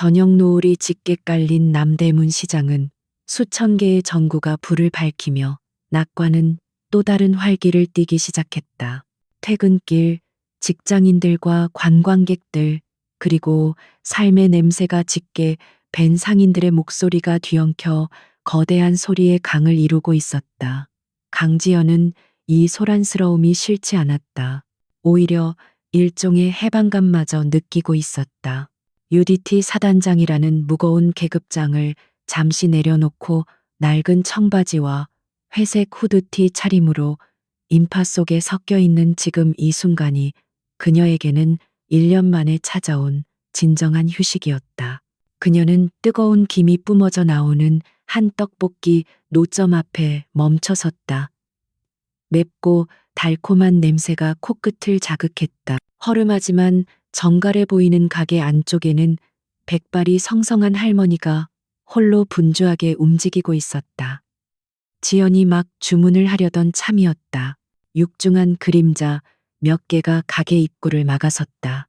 저녁 노을이 짙게 깔린 남대문 시장은 수천 개의 전구가 불을 밝히며 낮과는 또 다른 활기를 띠기 시작했다. 퇴근길, 직장인들과 관광객들, 그리고 삶의 냄새가 짙게 밴 상인들의 목소리가 뒤엉켜 거대한 소리의 강을 이루고 있었다. 강지연은 이 소란스러움이 싫지 않았다. 오히려 일종의 해방감마저 느끼고 있었다. UDT 사단장이라는 무거운 계급장을 잠시 내려놓고 낡은 청바지와 회색 후드티 차림으로 인파 속에 섞여 있는 지금 이 순간이 그녀에게는 1년 만에 찾아온 진정한 휴식이었다. 그녀는 뜨거운 김이 뿜어져 나오는 한 떡볶이 노점 앞에 멈춰섰다. 맵고 달콤한 냄새가 코끝을 자극했다. 허름하지만 정갈해 보이는 가게 안쪽에는 백발이 성성한 할머니가 홀로 분주하게 움직이고 있었다. 지연이 막 주문을 하려던 참이었다. 육중한 그림자 몇 개가 가게 입구를 막아섰다.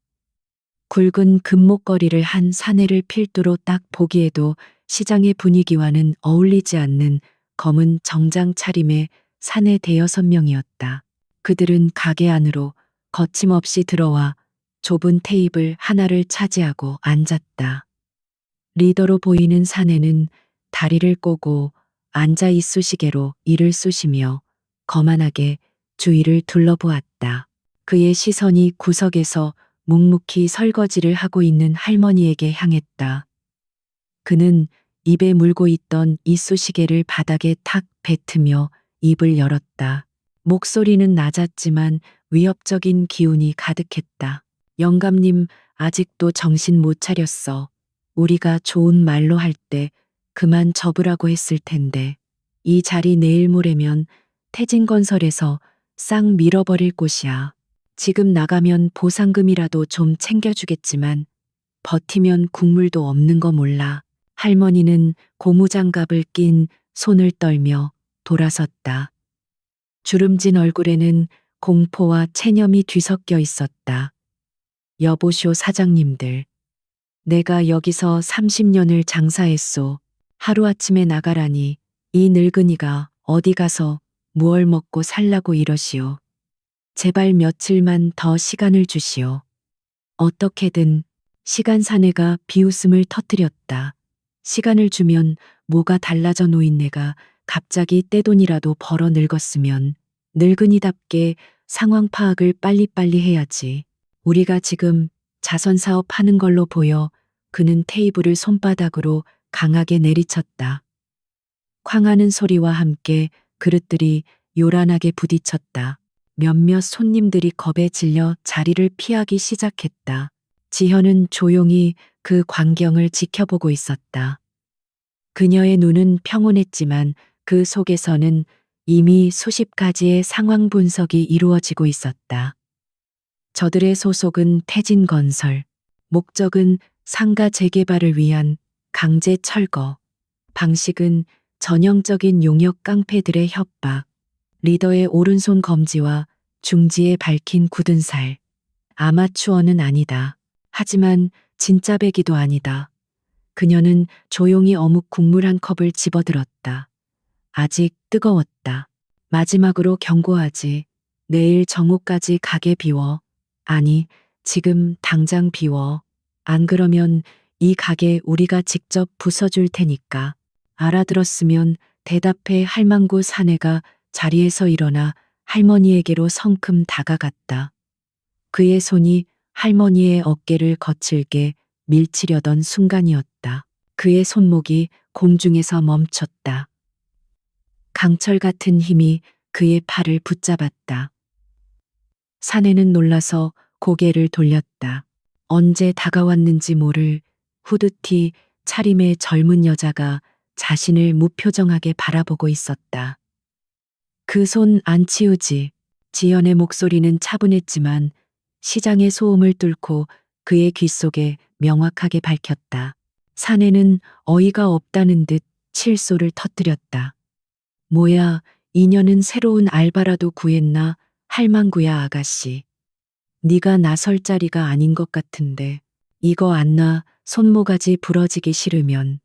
굵은 금목걸이를 한 사내를 필두로 딱 보기에도 시장의 분위기와는 어울리지 않는 검은 정장 차림의 사내 대여섯 명이었다. 그들은 가게 안으로 거침없이 들어와 좁은 테이블 하나를 차지하고 앉았다. 리더로 보이는 사내는 다리를 꼬고 앉아 있으시개로 이를 쑤시며 거만하게 주위를 둘러보았다. 그의 시선이 구석에서 묵묵히 설거지를 하고 있는 할머니에게 향했다. 그는 입에 물고 있던 이쑤시개를 바닥에 탁 뱉으며 입을 열었다. 목소리는 낮았지만 위협적인 기운이 가득했다. 영감님, 아직도 정신 못 차렸어. 우리가 좋은 말로 할 때 그만 접으라고 했을 텐데. 이 자리 내일 모레면 태진건설에서 싹 밀어버릴 곳이야. 지금 나가면 보상금이라도 좀 챙겨주겠지만 버티면 국물도 없는 거 몰라. 할머니는 고무장갑을 낀 손을 떨며 돌아섰다. 주름진 얼굴에는 공포와 체념이 뒤섞여 있었다. 여보쇼 사장님들. 내가 여기서 30년을 장사했소. 하루아침에 나가라니 이 늙은이가 어디 가서 무얼 먹고 살라고 이러시오. 제발 며칠만 더 시간을 주시오. 어떻게든. 시간 사내가 비웃음을 터뜨렸다. 시간을 주면 뭐가 달라져 노인네가 갑자기 떼돈이라도 벌어 늙었으면 늙은이답게 상황 파악을 빨리빨리 해야지. 우리가 지금 자선사업 하는 걸로 보여. 그는 테이블을 손바닥으로 강하게 내리쳤다. 쾅하는 소리와 함께 그릇들이 요란하게 부딪혔다. 몇몇 손님들이 겁에 질려 자리를 피하기 시작했다. 지현은 조용히 그 광경을 지켜보고 있었다. 그녀의 눈은 평온했지만 그 속에서는 이미 수십 가지의 상황 분석이 이루어지고 있었다. 저들의 소속은 태진건설, 목적은 상가 재개발을 위한 강제 철거, 방식은 전형적인 용역 깡패들의 협박, 리더의 오른손 검지와 중지에 밝힌 굳은 살. 아마추어는 아니다. 하지만 진짜 배기도 아니다. 그녀는 조용히 어묵 국물 한 컵을 집어들었다. 아직 뜨거웠다. 마지막으로 경고하지. 내일 정오까지 가게 비워. 아니, 지금 당장 비워. 안 그러면 이 가게 우리가 직접 부숴줄 테니까. 알아들었으면 대답해. 할망구 사내가 자리에서 일어나 할머니에게로 성큼 다가갔다. 그의 손이 할머니의 어깨를 거칠게 밀치려던 순간이었다. 그의 손목이 공중에서 멈췄다. 강철 같은 힘이 그의 팔을 붙잡았다. 사내는 놀라서 고개를 돌렸다. 언제 다가왔는지 모를 후드티 차림의 젊은 여자가 자신을 무표정하게 바라보고 있었다. 그 손 안 치우지. 지연의 목소리는 차분했지만 시장의 소음을 뚫고 그의 귓속에 명확하게 밝혔다. 사내는 어이가 없다는 듯 칠소를 터뜨렸다. 뭐야, 이년은 새로운 알바라도 구했나? 할망구야 아가씨. 네가 나설 자리가 아닌 것 같은데. 이거 안 놔. 손모가지 부러지기 싫으면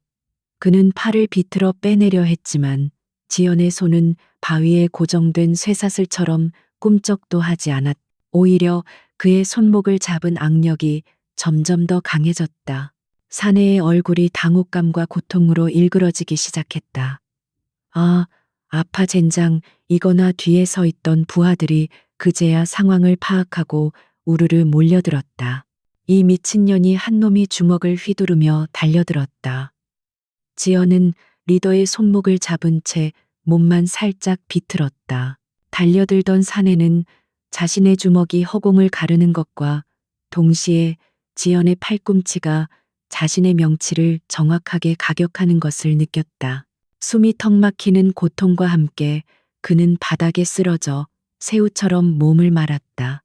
그는 팔을 비틀어 빼내려 했지만 지연의 손은 바위에 고정된 쇠사슬처럼 꿈쩍도 하지 않았. 오히려 그의 손목을 잡은 악력이 점점 더 강해졌다. 사내의 얼굴이 당혹감과 고통으로 일그러지기 시작했다. 아, 아파 젠장. 이거나 뒤에 서 있던 부하들이 그제야 상황을 파악하고 우르르 몰려들었다. 이 미친년이 한 놈이 주먹을 휘두르며 달려들었다. 지연은 리더의 손목을 잡은 채 몸만 살짝 비틀었다. 달려들던 사내는 자신의 주먹이 허공을 가르는 것과 동시에 지연의 팔꿈치가 자신의 명치를 정확하게 가격하는 것을 느꼈다. 숨이 턱 막히는 고통과 함께 그는 바닥에 쓰러져 새우처럼 몸을 말았다.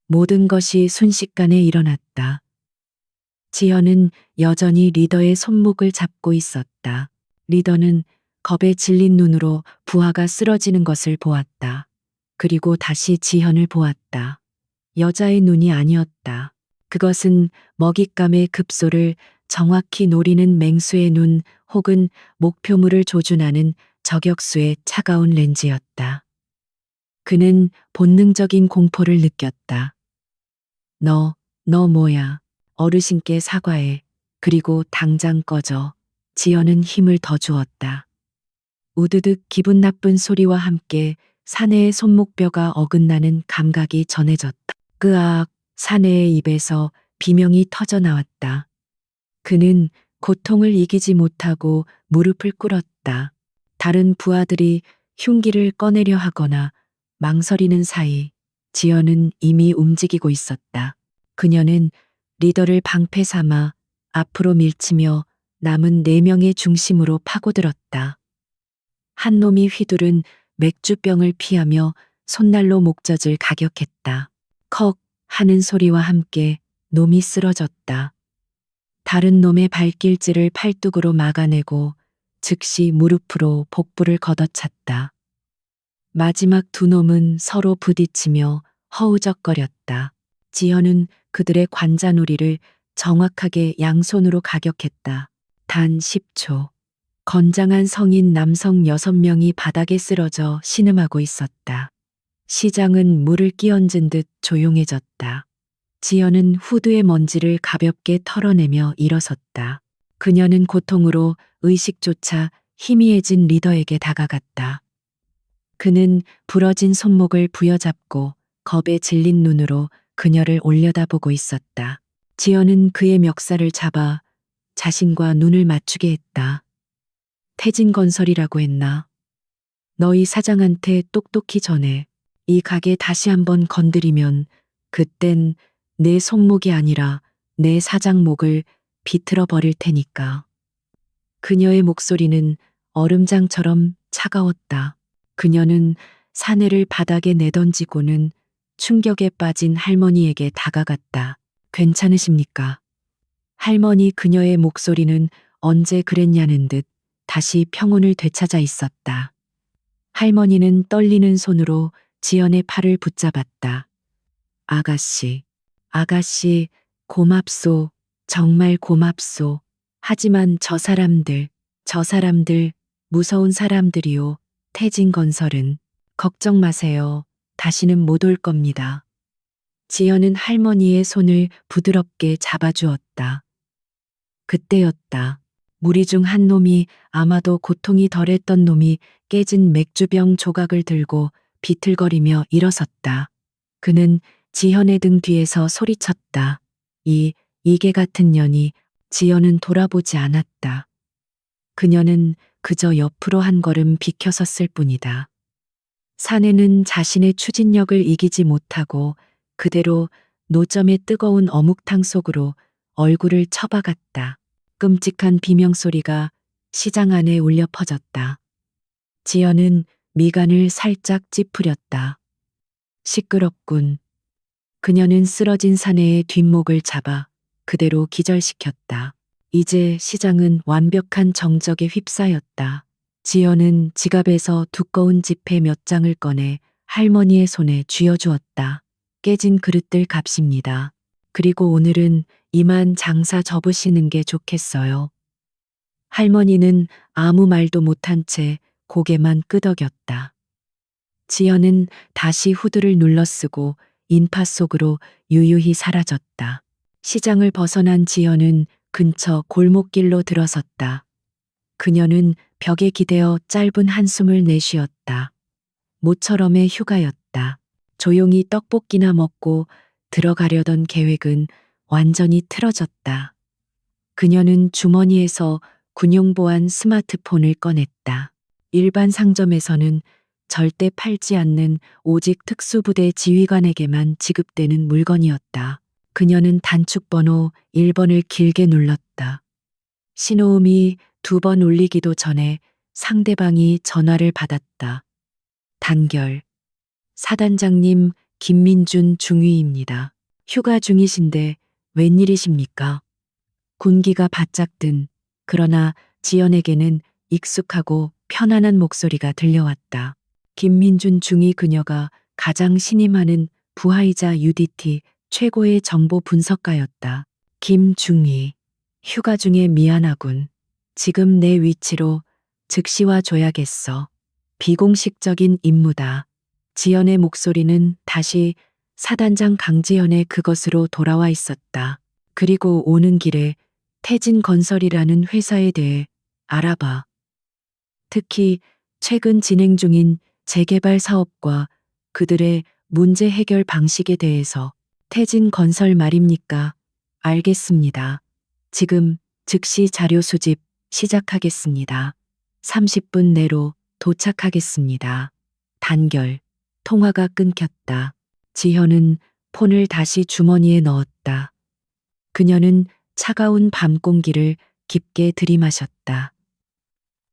모든 것이 순식간에 일어났다. 지연은 여전히 리더의 손목을 잡고 있었다. 리더는 겁에 질린 눈으로 부하가 쓰러지는 것을 보았다. 그리고 다시 지현을 보았다. 여자의 눈이 아니었다. 그것은 먹잇감의 급소를 정확히 노리는 맹수의 눈 혹은 목표물을 조준하는 저격수의 차가운 렌즈였다. 그는 본능적인 공포를 느꼈다. 너 뭐야? 어르신께 사과해. 그리고 당장 꺼져. 지연은 힘을 더 주었다. 우드득 기분 나쁜 소리와 함께 사내의 손목뼈가 어긋나는 감각이 전해졌다. 끄악, 사내의 입에서 비명이 터져 나왔다. 그는 고통을 이기지 못하고 무릎을 꿇었다. 다른 부하들이 흉기를 꺼내려 하거나 망설이는 사이 지연은 이미 움직이고 있었다. 그녀는 리더를 방패 삼아 앞으로 밀치며 남은 4명의 중심으로 파고들었다. 한 놈이 휘두른 맥주병을 피하며 손난로 목젖을 가격했다. 컥 하는 소리와 함께 놈이 쓰러졌다. 다른 놈의 발길질을 팔뚝으로 막아내고 즉시 무릎으로 복부를 걷어찼다. 마지막 2놈은 서로 부딪히며 허우적거렸다. 지연은 그들의 관자놀이를 정확하게 양손으로 가격했다. 단 10초. 건장한 성인 남성 6명이 바닥에 쓰러져 신음하고 있었다. 시장은 물을 끼얹은 듯 조용해졌다. 지연은 후드의 먼지를 가볍게 털어내며 일어섰다. 그녀는 고통으로 의식조차 희미해진 리더에게 다가갔다. 그는 부러진 손목을 부여잡고 겁에 질린 눈으로 그녀를 올려다보고 있었다. 지연은 그의 멱살을 잡아 자신과 눈을 맞추게 했다. 태진건설이라고 했나? 너희 사장한테 똑똑히 전해. 이 가게 다시 한번 건드리면 그땐 내 손목이 아니라 내 사장 목을 비틀어 버릴 테니까. 그녀의 목소리는 얼음장처럼 차가웠다. 그녀는 사내를 바닥에 내던지고는 충격에 빠진 할머니에게 다가갔다. 괜찮으십니까? 할머니. 그녀의 목소리는 언제 그랬냐는 듯 다시 평온을 되찾아 있었다. 할머니는 떨리는 손으로 지연의 팔을 붙잡았다. 아가씨, 아가씨, 고맙소. 정말 고맙소. 하지만 저 사람들, 무서운 사람들이요. 태진건설은. 걱정 마세요. 다시는 못 올 겁니다. 지연은 할머니의 손을 부드럽게 잡아주었다. 그때였다. 무리 중 한 놈이, 아마도 고통이 덜했던 놈이 깨진 맥주병 조각을 들고 비틀거리며 일어섰다. 그는 지연의 등 뒤에서 소리쳤다. 이게 같은 년이. 지연은 돌아보지 않았다. 그녀는 그저 옆으로 한 걸음 비켜섰을 뿐이다. 사내는 자신의 추진력을 이기지 못하고 그대로 노점의 뜨거운 어묵탕 속으로 얼굴을 처박았다. 끔찍한 비명소리가 시장 안에 울려 퍼졌다. 지연은 미간을 살짝 찌푸렸다. 시끄럽군. 그녀는 쓰러진 사내의 뒷목을 잡아 그대로 기절시켰다. 이제 시장은 완벽한 정적에 휩싸였다. 지연은 지갑에서 두꺼운 지폐 몇 장을 꺼내 할머니의 손에 쥐어주었다. 깨진 그릇들 값입니다. 그리고 오늘은 이만 장사 접으시는 게 좋겠어요. 할머니는 아무 말도 못한 채 고개만 끄덕였다. 지연은 다시 후드를 눌러쓰고 인파 속으로 유유히 사라졌다. 시장을 벗어난 지연은 근처 골목길로 들어섰다. 그녀는 벽에 기대어 짧은 한숨을 내쉬었다. 모처럼의 휴가였다. 조용히 떡볶이나 먹고 들어가려던 계획은 완전히 틀어졌다. 그녀는 주머니에서 군용보안 스마트폰을 꺼냈다. 일반 상점에서는 절대 팔지 않는 오직 특수부대 지휘관에게만 지급되는 물건이었다. 그녀는 단축번호 1번을 길게 눌렀다. 신호음이 2번 울리기도 전에 상대방이 전화를 받았다. 단결. 사단장님 김민준 중위입니다. 휴가 중이신데 웬일이십니까? 군기가 바짝 든 그러나 지연에게는 익숙하고 편안한 목소리가 들려왔다. 김민준 중위 그녀가 가장 신임하는 부하이자 UDT 최고의 정보 분석가였다. 김중위. 휴가 중에 미안하군. 지금 내 위치로 즉시 와줘야겠어. 비공식적인 임무다. 지연의 목소리는 다시 사단장 강지연의 그것으로 돌아와 있었다. 그리고 오는 길에 태진건설이라는 회사에 대해 알아봐. 특히 최근 진행 중인 재개발 사업과 그들의 문제 해결 방식에 대해서. 태진건설 말입니까? 알겠습니다. 지금 즉시 자료 수집 시작하겠습니다. 30분 내로 도착하겠습니다. 단결. 통화가 끊겼다. 지현은 폰을 다시 주머니에 넣었다. 그녀는 차가운 밤 공기를 깊게 들이마셨다.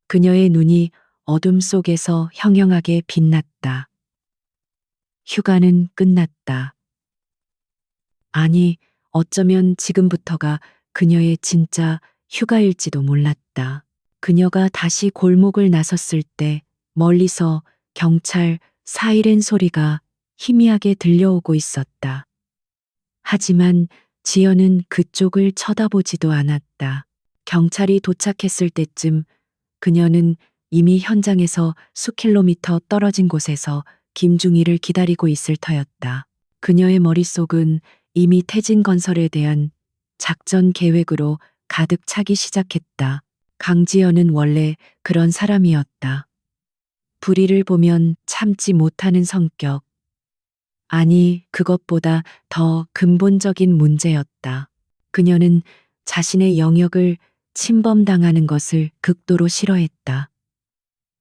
그녀의 눈이 어둠 속에서 형형하게 빛났다. 휴가는 끝났다. 아니, 어쩌면 지금부터가 그녀의 진짜 휴가일지도 몰랐다. 그녀가 다시 골목을 나섰을 때 멀리서 경찰 사이렌 소리가 희미하게 들려오고 있었다. 하지만 지연은 그쪽을 쳐다보지도 않았다. 경찰이 도착했을 때쯤 그녀는 이미 현장에서 수킬로미터 떨어진 곳에서 김중희를 기다리고 있을 터였다. 그녀의 머릿속은 이미 태진건설에 대한 작전 계획으로 가득 차기 시작했다. 강지연은 원래 그런 사람이었다. 불의를 보면 참지 못하는 성격. 아니, 그것보다 더 근본적인 문제였다. 그녀는 자신의 영역을 침범당하는 것을 극도로 싫어했다.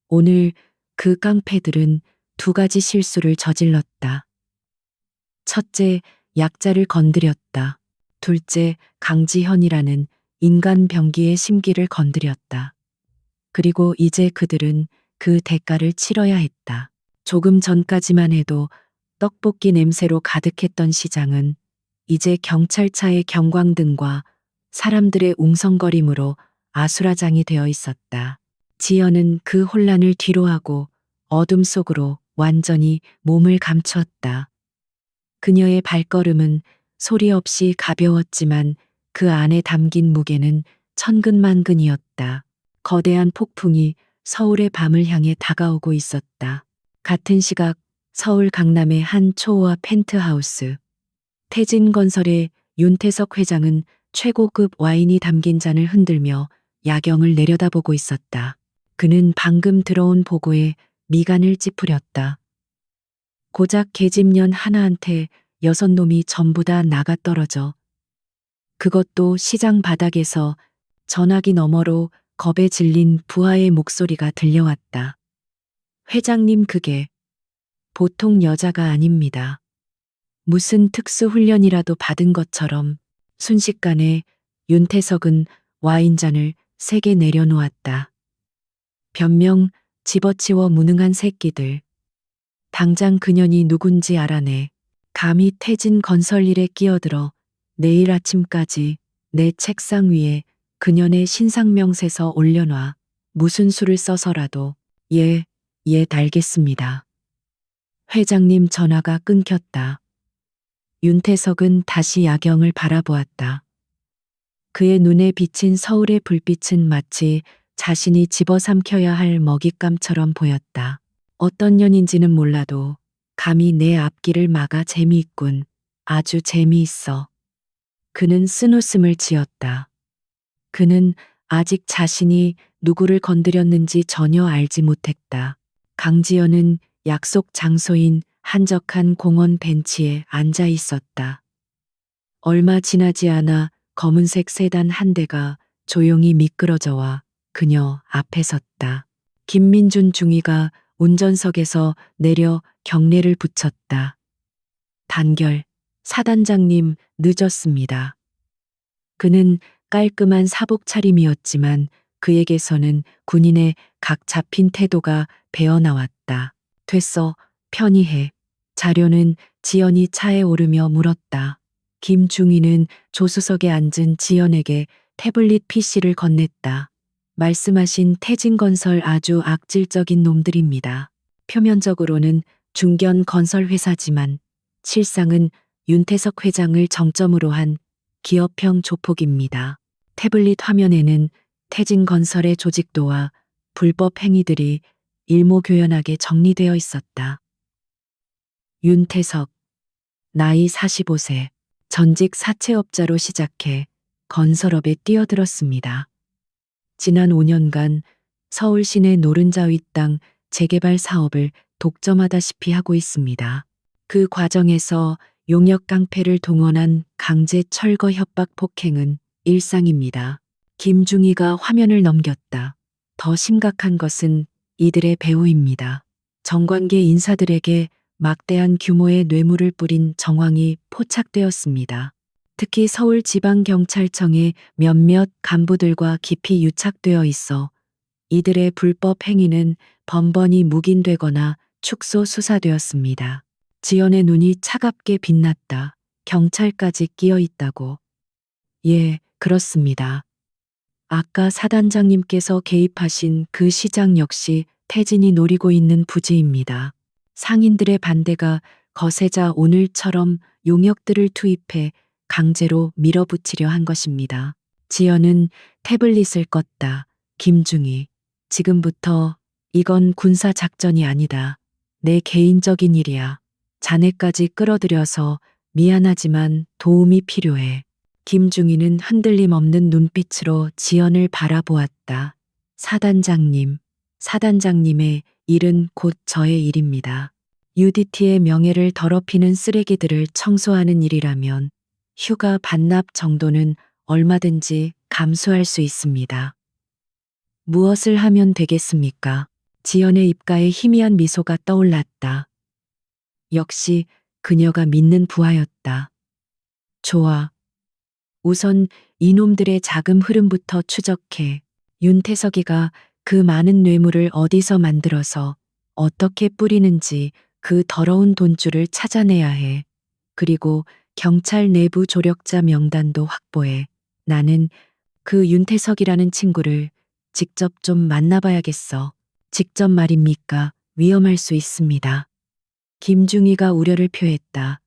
오늘 그 깡패들은 2가지 실수를 저질렀다. 첫째, 약자를 건드렸다. 둘째, 강지현이라는 인간 병기의 심기를 건드렸다. 그리고 이제 그들은 그 대가를 치러야 했다. 조금 전까지만 해도 떡볶이 냄새로 가득했던 시장은 이제 경찰차의 경광등과 사람들의 웅성거림으로 아수라장이 되어 있었다. 지연은 그 혼란을 뒤로하고 어둠 속으로 완전히 몸을 감추었다. 그녀의 발걸음은 소리 없이 가벼웠지만 그 안에 담긴 무게는 천근만근이었다. 거대한 폭풍이 서울의 밤을 향해 다가오고 있었다. 같은 시각 서울 강남의 한 초호화 펜트하우스. 태진건설의 윤태석 회장은 최고급 와인이 담긴 잔을 흔들며 야경을 내려다보고 있었다. 그는 방금 들어온 보고에 미간을 찌푸렸다. 고작 계집년 하나한테 6놈이 전부 다 나가 떨어져. 그것도 시장 바닥에서. 전화기 너머로 겁에 질린 부하의 목소리가 들려왔다. 회장님, 그게 보통 여자가 아닙니다. 무슨 특수훈련이라도 받은 것처럼. 순식간에 윤태석은 와인잔을 3개 내려놓았다. 변명 집어치워 무능한 새끼들. 당장 그년이 누군지 알아내. 감히 태진건설 일에 끼어들어 내일 아침까지 내 책상 위에 그년의 신상명세서 올려놔. 무슨 수를 써서라도. 예, 알겠습니다. 회장님 전화가 끊겼다. 윤태석은 다시 야경을 바라보았다. 그의 눈에 비친 서울의 불빛은 마치 자신이 집어삼켜야 할 먹잇감처럼 보였다. 어떤 년인지는 몰라도 감히 내 앞길을 막아 재미있군. 아주 재미있어. 그는 쓴웃음을 지었다. 그는 아직 자신이 누구를 건드렸는지 전혀 알지 못했다. 강지연은 약속 장소인 한적한 공원 벤치에 앉아 있었다. 얼마 지나지 않아 검은색 세단 한 대가 조용히 미끄러져와 그녀 앞에 섰다. 김민준 중위가 운전석에서 내려 경례를 붙였다. 단결, 사단장님 늦었습니다. 그는 깔끔한 사복 차림이었지만 그에게서는 군인의 각 잡힌 태도가 배어나왔다. 됐어, 편히 해. 자료는 지연이 차에 오르며 물었다. 김중희는 조수석에 앉은 지연에게 태블릿 PC를 건넸다. 말씀하신 태진건설 아주 악질적인 놈들입니다. 표면적으로는 중견 건설 회사지만 실상은 윤태석 회장을 정점으로 한 기업형 조폭입니다. 태블릿 화면에는 태진건설의 조직도와 불법 행위들이 일목요연하게 정리되어 있었다. 윤태석, 나이 45세, 전직 사채업자로 시작해 건설업에 뛰어들었습니다. 지난 5년간 서울 시내 노른자 윗땅 재개발 사업을 독점하다시피 하고 있습니다. 그 과정에서 용역 깡패를 동원한 강제 철거 협박 폭행은 일상입니다. 김중희가 화면을 넘겼다. 더 심각한 것은 이들의 배후입니다. 정관계 인사들에게 막대한 규모의 뇌물을 뿌린 정황이 포착되었습니다. 특히 서울지방경찰청의 몇몇 간부들과 깊이 유착되어 있어 이들의 불법 행위는 번번이 묵인되거나 축소 수사되었습니다. 지연의 눈이 차갑게 빛났다. 경찰까지 끼어 있다고. 예, 그렇습니다. 아까 사단장님께서 개입하신 그 시장 역시 태진이 노리고 있는 부지입니다. 상인들의 반대가 거세자 오늘처럼 용역들을 투입해 강제로 밀어붙이려 한 것입니다. 지연은 태블릿을 껐다. 김중희, 지금부터 이건 군사 작전이 아니다. 내 개인적인 일이야. 자네까지 끌어들여서 미안하지만 도움이 필요해. 김중희는 흔들림 없는 눈빛으로 지연을 바라보았다. 사단장님, 사단장님의 일은 곧 저의 일입니다. UDT의 명예를 더럽히는 쓰레기들을 청소하는 일이라면 휴가 반납 정도는 얼마든지 감수할 수 있습니다. 무엇을 하면 되겠습니까? 지연의 입가에 희미한 미소가 떠올랐다. 역시 그녀가 믿는 부하였다. 좋아. 우선 이놈들의 자금 흐름부터 추적해. 윤태석이가 그 많은 뇌물을 어디서 만들어서 어떻게 뿌리는지 그 더러운 돈줄을 찾아내야 해. 그리고 경찰 내부 조력자 명단도 확보해. 나는 그 윤태석이라는 친구를 직접 좀 만나봐야겠어. 직접 말입니까? 위험할 수 있습니다. 김중희가 우려를 표했다.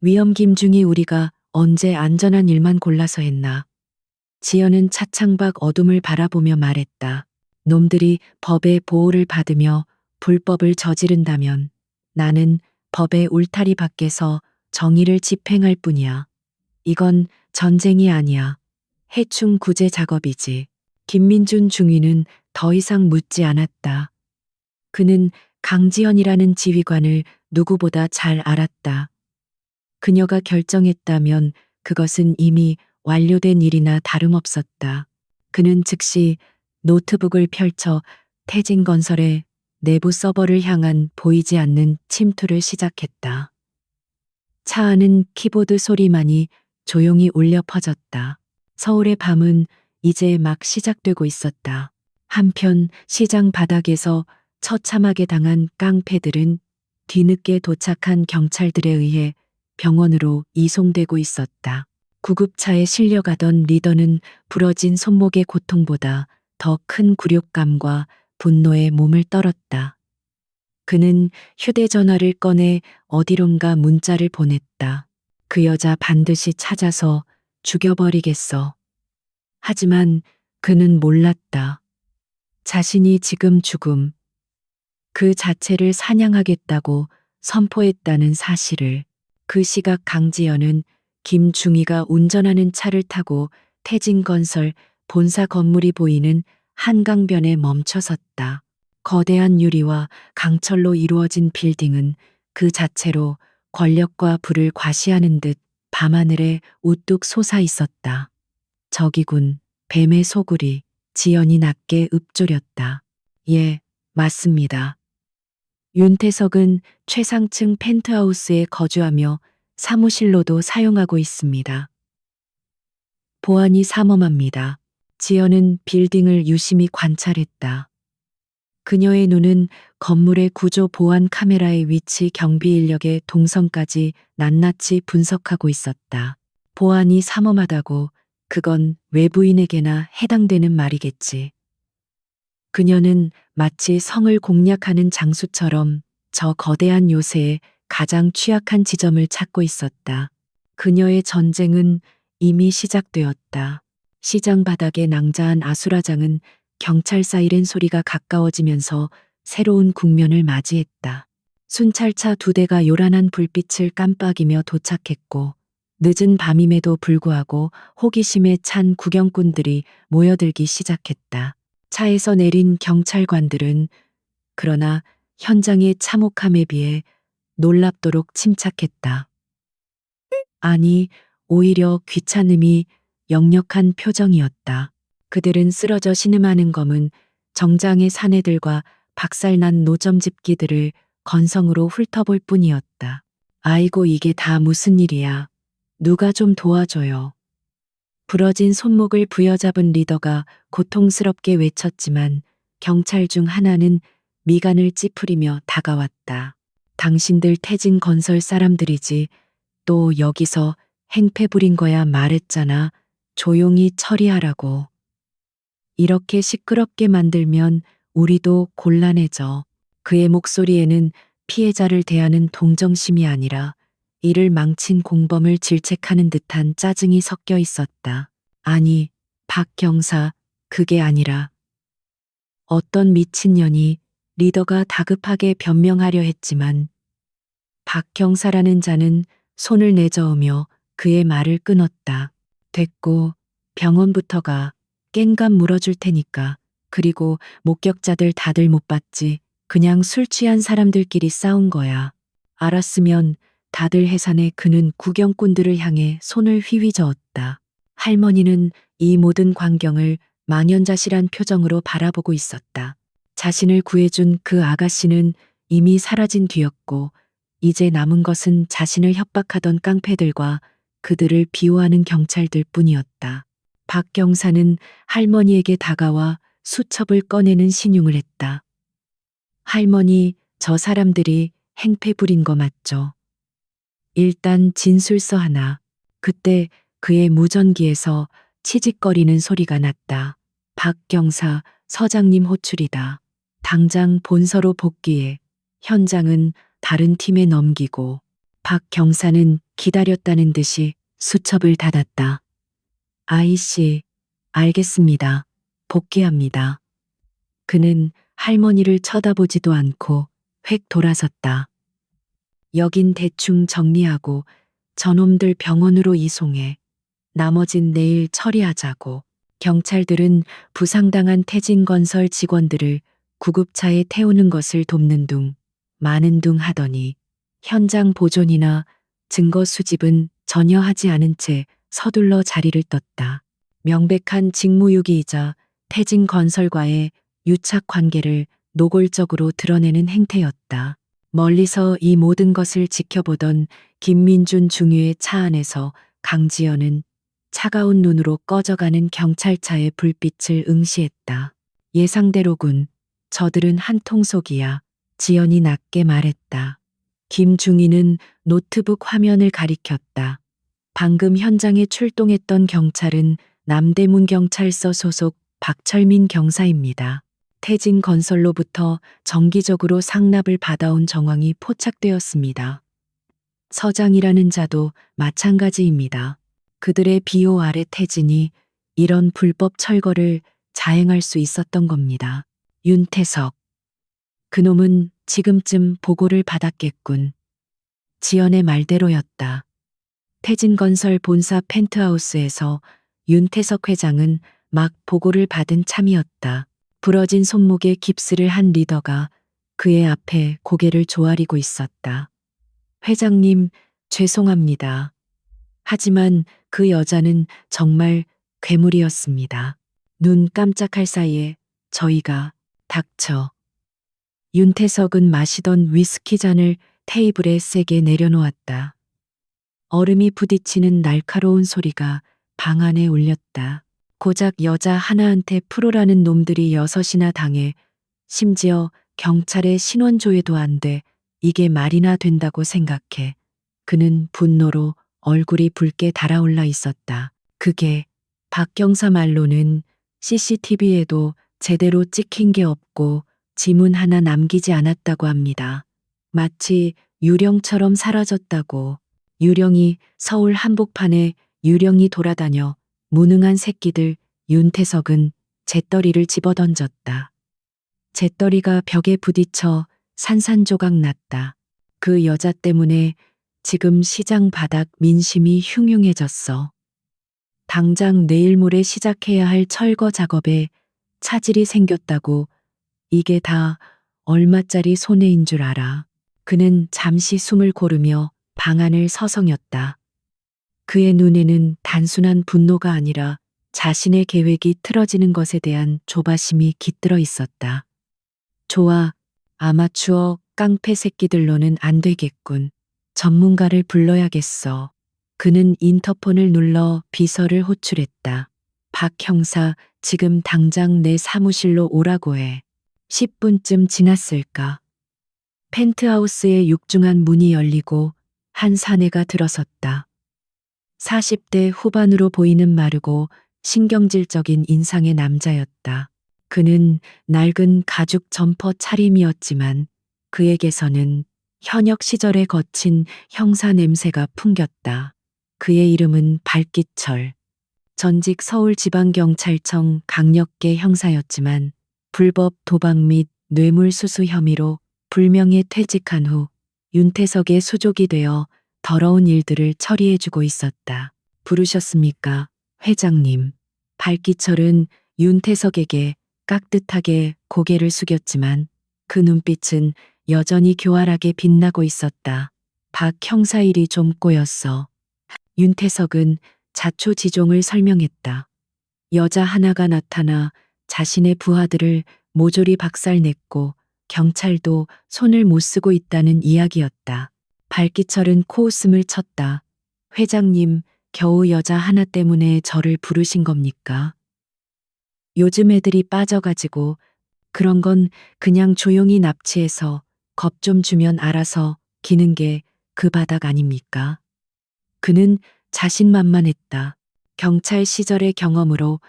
위험 김중희 우리가 언제 안전한 일만 골라서 했나. 지연은 차창밖 어둠을 바라보며 말했다. 놈들이 법의 보호를 받으며 불법을 저지른다면 나는 법의 울타리 밖에서 정의를 집행할 뿐이야. 이건 전쟁이 아니야. 해충 구제 작업이지. 김민준 중위는 더 이상 묻지 않았다. 그는 강지연이라는 지휘관을 누구보다 잘 알았다. 그녀가 결정했다면 그것은 이미 완료된 일이나 다름없었다. 그는 즉시 노트북을 펼쳐 태진건설의 내부 서버를 향한 보이지 않는 침투를 시작했다. 차 안은 키보드 소리만이 조용히 울려 퍼졌다. 서울의 밤은 이제 막 시작되고 있었다. 한편 시장 바닥에서 처참하게 당한 깡패들은 뒤늦게 도착한 경찰들에 의해 병원으로 이송되고 있었다. 구급차에 실려가던 리더는 부러진 손목의 고통보다 더 큰 굴욕감과 분노에 몸을 떨었다. 그는 휴대전화를 꺼내 어디론가 문자를 보냈다. 그 여자 반드시 찾아서 죽여버리겠어. 하지만 그는 몰랐다. 자신이 지금 죽음, 그 자체를 사냥하겠다고 선포했다는 사실을. 그 시각 강지연은 김중희가 운전하는 차를 타고 태진건설 본사 건물이 보이는 한강변에 멈춰섰다. 거대한 유리와 강철로 이루어진 빌딩은 그 자체로 권력과 부를 과시하는 듯 밤하늘에 우뚝 솟아 있었다. 적이군. 뱀의 소굴이. 지연이 낮게 읊조렸다. 예, 맞습니다. 윤태석은 최상층 펜트하우스에 거주하며 사무실로도 사용하고 있습니다. 보안이 삼엄합니다. 지연은 빌딩을 유심히 관찰했다. 그녀의 눈은 건물의 구조 보안 카메라의 위치 경비 인력의 동선까지 낱낱이 분석하고 있었다. 보안이 삼엄하다고 그건 외부인에게나 해당되는 말이겠지. 그녀는 마치 성을 공략하는 장수처럼 저 거대한 요새의 가장 취약한 지점을 찾고 있었다. 그녀의 전쟁은 이미 시작되었다. 시장 바닥에 낭자한 아수라장은 경찰 사이렌 소리가 가까워지면서 새로운 국면을 맞이했다. 순찰차 2대가 요란한 불빛을 깜빡이며 도착했고, 늦은 밤임에도 불구하고 호기심에 찬 구경꾼들이 모여들기 시작했다. 차에서 내린 경찰관들은 그러나 현장의 참혹함에 비해 놀랍도록 침착했다. 아니, 오히려 귀찮음이 역력한 표정이었다. 그들은 쓰러져 신음하는 검은 정장의 사내들과 박살난 노점집기들을 건성으로 훑어볼 뿐이었다. 아이고, 이게 다 무슨 일이야. 누가 좀 도와줘요. 부러진 손목을 부여잡은 리더가 고통스럽게 외쳤지만 경찰 중 하나는 미간을 찌푸리며 다가왔다. 당신들 태진 건설 사람들이지. 또 여기서 행패 부린 거야. 말했잖아. 조용히 처리하라고. 이렇게 시끄럽게 만들면 우리도 곤란해져. 그의 목소리에는 피해자를 대하는 동정심이 아니라 이를 망친 공범을 질책하는 듯한 짜증이 섞여 있었다. 아니, 박 경사, 그게 아니라. 어떤 미친년이. 리더가 다급하게 변명하려 했지만 박 경사라는 자는 손을 내저으며 그의 말을 끊었다. 됐고, 병원부터 가. 깽감 물어줄 테니까. 그리고 목격자들 다들 못 봤지. 그냥 술 취한 사람들끼리 싸운 거야. 알았으면 다들 해산해. 그는 구경꾼들을 향해 손을 휘휘저었다. 할머니는 이 모든 광경을 망연자실한 표정으로 바라보고 있었다. 자신을 구해준 그 아가씨는 이미 사라진 뒤였고 이제 남은 것은 자신을 협박하던 깡패들과 그들을 비호하는 경찰들 뿐이었다. 박 경사는 할머니에게 다가와 수첩을 꺼내는 신용을 했다. 할머니, 저 사람들이 행패 부린 거 맞죠? 일단 진술서 하나. 그때 그의 무전기에서 치직거리는 소리가 났다. 박 경사, 서장님 호출이다. 당장 본서로 복귀해. 현장은 다른 팀에 넘기고. 박 경사는 기다렸다는 듯이 수첩을 닫았다. 아이씨, 알겠습니다. 복귀합니다. 그는 할머니를 쳐다보지도 않고 획 돌아섰다. 여긴 대충 정리하고 저놈들 병원으로 이송해. 나머진 내일 처리하자고. 경찰들은 부상당한 태진건설 직원들을 구급차에 태우는 것을 돕는 둥, 마는 둥 하더니 현장 보존이나 증거 수집은 전혀 하지 않은 채 서둘러 자리를 떴다. 명백한 직무유기이자 태진건설과의 유착 관계를 노골적으로 드러내는 행태였다. 멀리서 이 모든 것을 지켜보던 김민준 중위의 차 안에서 강지연은 차가운 눈으로 꺼져가는 경찰차의 불빛을 응시했다. 예상대로군. 저들은 한 통속이야. 지연이 낮게 말했다. 김중희는 노트북 화면을 가리켰다. 방금 현장에 출동했던 경찰은 남대문 경찰서 소속 박철민 경사입니다. 태진건설로부터 정기적으로 상납을 받아온 정황이 포착되었습니다. 서장이라는 자도 마찬가지입니다. 그들의 비호 아래 태진이 이런 불법 철거를 자행할 수 있었던 겁니다. 윤태석. 그놈은 지금쯤 보고를 받았겠군. 지연의 말대로였다. 태진건설 본사 펜트하우스에서 윤태석 회장은 막 보고를 받은 참이었다. 부러진 손목에 깁스를 한 리더가 그의 앞에 고개를 조아리고 있었다. 회장님, 죄송합니다. 하지만 그 여자는 정말 괴물이었습니다. 눈 깜짝할 사이에 저희가 닥쳐. 윤태석은 마시던 위스키 잔을 테이블에 세게 내려놓았다. 얼음이 부딪히는 날카로운 소리가 방 안에 울렸다. 고작 여자 하나한테 프로라는 놈들이 6이나 당해 심지어 경찰에 신원 조회도 안 돼 이게 말이나 된다고 생각해. 그는 분노로 얼굴이 붉게 달아올라 있었다. 그게 박 경사 말로는 CCTV에도 제대로 찍힌 게 없고 지문 하나 남기지 않았다고 합니다. 마치 유령처럼 사라졌다고. 유령이 서울 한복판에 유령이 돌아다녀 무능한 새끼들. 윤태석은 재떨이를 집어던졌다. 재떨이가 벽에 부딪혀 산산조각 났다. 그 여자 때문에 지금 시장 바닥 민심이 흉흉해졌어. 당장 내일 모레 시작해야 할 철거 작업에 차질이 생겼다고. 이게 다 얼마짜리 손해인 줄 알아. 그는 잠시 숨을 고르며 방안을 서성였다. 그의 눈에는 단순한 분노가 아니라 자신의 계획이 틀어지는 것에 대한 조바심이 깃들어 있었다. 좋아, 아마추어 깡패 새끼들로는 안 되겠군. 전문가를 불러야겠어. 그는 인터폰을 눌러 비서를 호출했다. 박 형사, 지금 당장 내 사무실로 오라고 해. 10분쯤 지났을까. 펜트하우스의 육중한 문이 열리고 한 사내가 들어섰다. 40대 후반으로 보이는 마르고 신경질적인 인상의 남자였다. 그는 낡은 가죽 점퍼 차림이었지만 그에게서는 현역 시절에 거친 형사 냄새가 풍겼다. 그의 이름은 발기철. 전직 서울지방경찰청 강력계 형사였지만 불법 도박 및 뇌물수수 혐의로 불명예 퇴직한 후 윤태석의 수족이 되어 더러운 일들을 처리해주고 있었다. 부르셨습니까, 회장님? 발기철은 윤태석에게 깍듯하게 고개를 숙였지만 그 눈빛은 여전히 교활하게 빛나고 있었다. 박 형사 일이 좀 꼬였어. 윤태석은 자초지종을 설명했다. 여자 하나가 나타나 자신의 부하들을 모조리 박살냈고 경찰도 손을 못 쓰고 있다는 이야기였다. 발기철은 코웃음을 쳤다. 회장님, 겨우 여자 하나 때문에 저를 부르신 겁니까? 요즘 애들이 빠져가지고 그런 건 그냥 조용히 납치해서 겁 좀 주면 알아서 기는 게 그 바닥 아닙니까? 그는 자신만만했다. 경찰 시절의 경험으로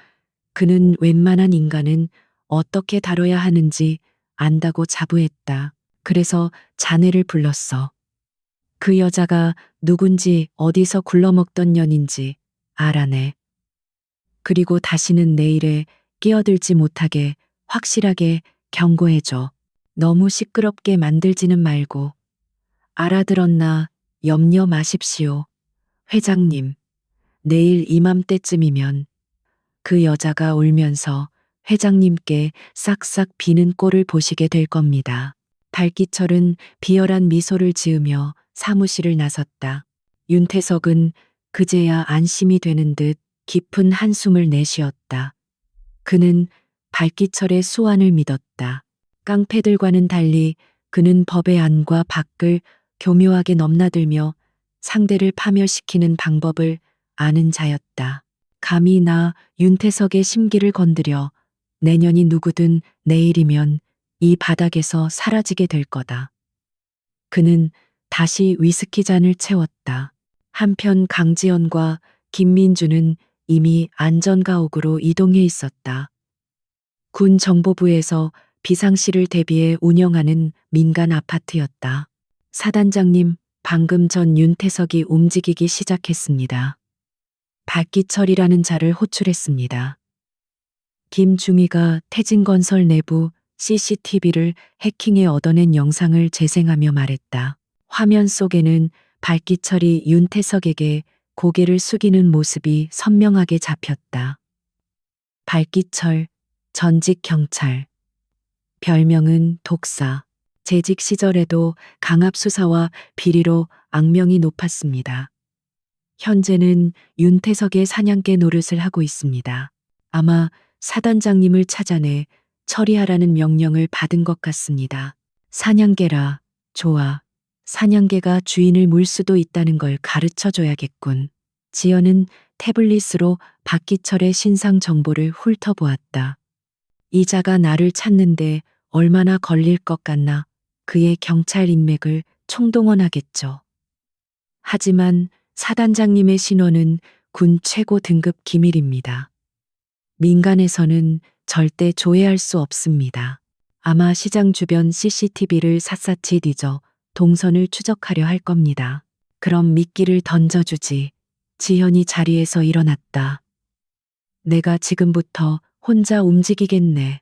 그는 웬만한 인간은 어떻게 다뤄야 하는지 안다고 자부했다. 그래서 자네를 불렀어. 그 여자가 누군지 어디서 굴러먹던 년인지 알아내. 그리고 다시는 내 일에 끼어들지 못하게 확실하게 경고해줘. 너무 시끄럽게 만들지는 말고. 알아들었나? 염려 마십시오. 회장님, 내일 이맘때쯤이면 그 여자가 울면서 회장님께 싹싹 비는 꼴을 보시게 될 겁니다. 발기철은 비열한 미소를 지으며 사무실을 나섰다. 윤태석은 그제야 안심이 되는 듯 깊은 한숨을 내쉬었다. 그는 발기철의 수완을 믿었다. 깡패들과는 달리 그는 법의 안과 밖을 교묘하게 넘나들며 상대를 파멸시키는 방법을 아는 자였다. 감히 나 윤태석의 심기를 건드려 내년이 누구든 내일이면 이 바닥에서 사라지게 될 거다. 그는 다시 위스키 잔을 채웠다. 한편 강지연과 김민주는 이미 안전가옥으로 이동해 있었다. 군 정보부에서 비상시를 대비해 운영하는 민간 아파트였다. 사단장님, 방금 전 윤태석이 움직이기 시작했습니다. 박기철이라는 자를 호출했습니다. 김중희가 태진건설 내부 CCTV를 해킹해 얻어낸 영상을 재생하며 말했다. 화면 속에는 박기철이 윤태석에게 고개를 숙이는 모습이 선명하게 잡혔다. 박기철, 전직 경찰. 별명은 독사. 재직 시절에도 강압수사와 비리로 악명이 높았습니다. 현재는 윤태석의 사냥개 노릇을 하고 있습니다. 아마 사단장님을 찾아내 처리하라는 명령을 받은 것 같습니다. 사냥개라, 좋아. 사냥개가 주인을 물 수도 있다는 걸 가르쳐 줘야겠군. 지연은 태블릿으로 박기철의 신상 정보를 훑어보았다. 이자가 나를 찾는데 얼마나 걸릴 것 같나. 그의 경찰 인맥을 총동원하겠죠. 하지만 사단장님의 신원은 군 최고 등급 기밀입니다. 민간에서는 절대 조회할 수 없습니다. 아마 시장 주변 CCTV를 샅샅이 뒤져 동선을 추적하려 할 겁니다. 그럼 미끼를 던져주지. 지현이 자리에서 일어났다. 내가 지금부터 혼자 움직이겠네.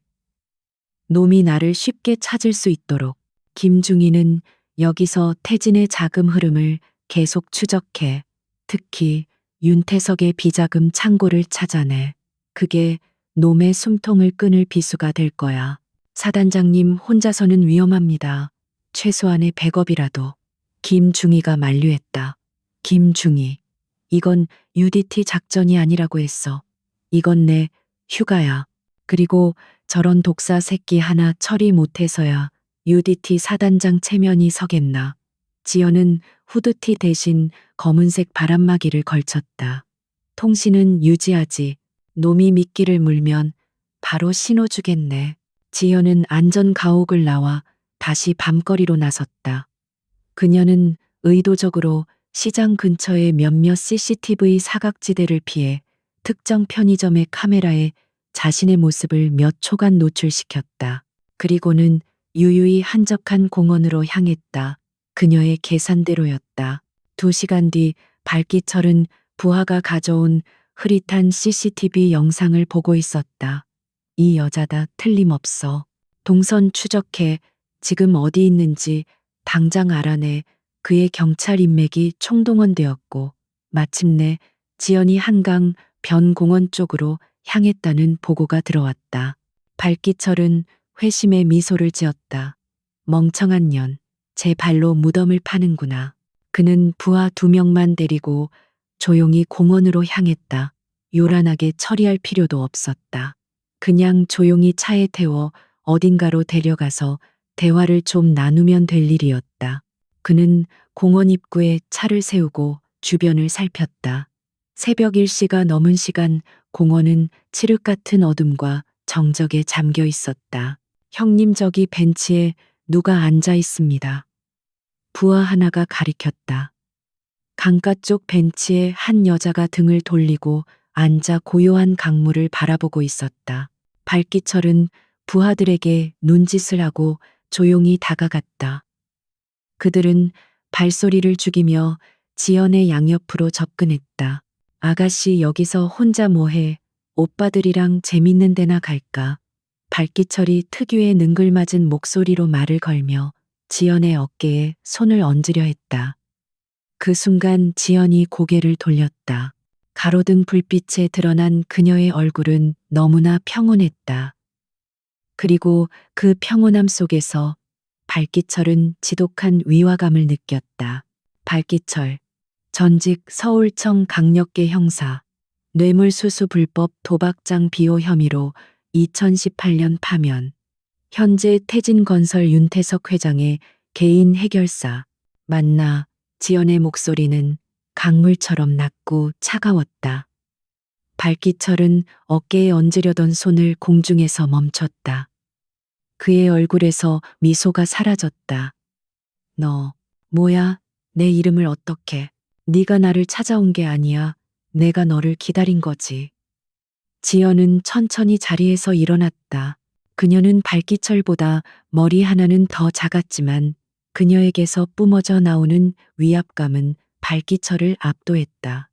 놈이 나를 쉽게 찾을 수 있도록. 김중희는 여기서 태진의 자금 흐름을 계속 추적해 특히 윤태석의 비자금 창고를 찾아내. 그게 놈의 숨통을 끊을 비수가 될 거야. 사단장님 혼자서는 위험합니다. 최소한의 100억이라도. 김중희가 만류했다. 김중희. 이건 UDT 작전이 아니라고 했어. 이건 내 휴가야. 그리고 저런 독사 새끼 하나 처리 못해서야 UDT 사단장 체면이 서겠나. 지연은 후드티 대신 검은색 바람막이를 걸쳤다. 통신은 유지하지. 놈이 미끼를 물면 바로 신호 주겠네. 지연은 안전 가옥을 나와 다시 밤거리로 나섰다. 그녀는 의도적으로 시장 근처의 몇몇 CCTV 사각지대를 피해 특정 편의점의 카메라에 자신의 모습을 몇 초간 노출시켰다. 그리고는 유유히 한적한 공원으로 향했다. 그녀의 계산대로였다. 2시간 뒤 발기철은 부하가 가져온 흐릿한 CCTV 영상을 보고 있었다. 이 여자다 틀림없어. 동선 추적해 지금 어디 있는지 당장 알아내. 그의 경찰 인맥이 총동원되었고 마침내 지연이 한강 변공원 쪽으로 향했다는 보고가 들어왔다. 발기철은 회심의 미소를 지었다. 멍청한 년, 제 발로 무덤을 파는구나. 그는 부하 2명만 데리고 조용히 공원으로 향했다. 요란하게 처리할 필요도 없었다. 그냥 조용히 차에 태워 어딘가로 데려가서 대화를 좀 나누면 될 일이었다. 그는 공원 입구에 차를 세우고 주변을 살폈다. 새벽 1시가 넘은 시간 공원은 칠흑 같은 어둠과 정적에 잠겨 있었다. 형님 저기 벤치에 누가 앉아 있습니다. 부하 하나가 가리켰다. 강가 쪽 벤치에 한 여자가 등을 돌리고 앉아 고요한 강물을 바라보고 있었다. 발기철은 부하들에게 눈짓을 하고 조용히 다가갔다. 그들은 발소리를 죽이며 지연의 양옆으로 접근했다. 아가씨 여기서 혼자 뭐해? 오빠들이랑 재밌는 데나 갈까? 발기철이 특유의 능글맞은 목소리로 말을 걸며 지연의 어깨에 손을 얹으려 했다. 그 순간 지연이 고개를 돌렸다. 가로등 불빛에 드러난 그녀의 얼굴은 너무나 평온했다. 그리고 그 평온함 속에서 발기철은 지독한 위화감을 느꼈다. 발기철, 전직 서울청 강력계 형사, 뇌물수수 불법 도박장 비호 혐의로 2018년 파면, 현재 태진건설 윤태석 회장의 개인 해결사. 만나 지연의 목소리는 강물처럼 낮고 차가웠다. 발기철은 어깨에 얹으려던 손을 공중에서 멈췄다. 그의 얼굴에서 미소가 사라졌다. 너, 뭐야? 내 이름을 어떻게? 네가 나를 찾아온 게 아니야. 내가 너를 기다린 거지. 지연은 천천히 자리에서 일어났다. 그녀는 발기철보다 머리 하나는 더 작았지만 그녀에게서 뿜어져 나오는 위압감은 발기철을 압도했다.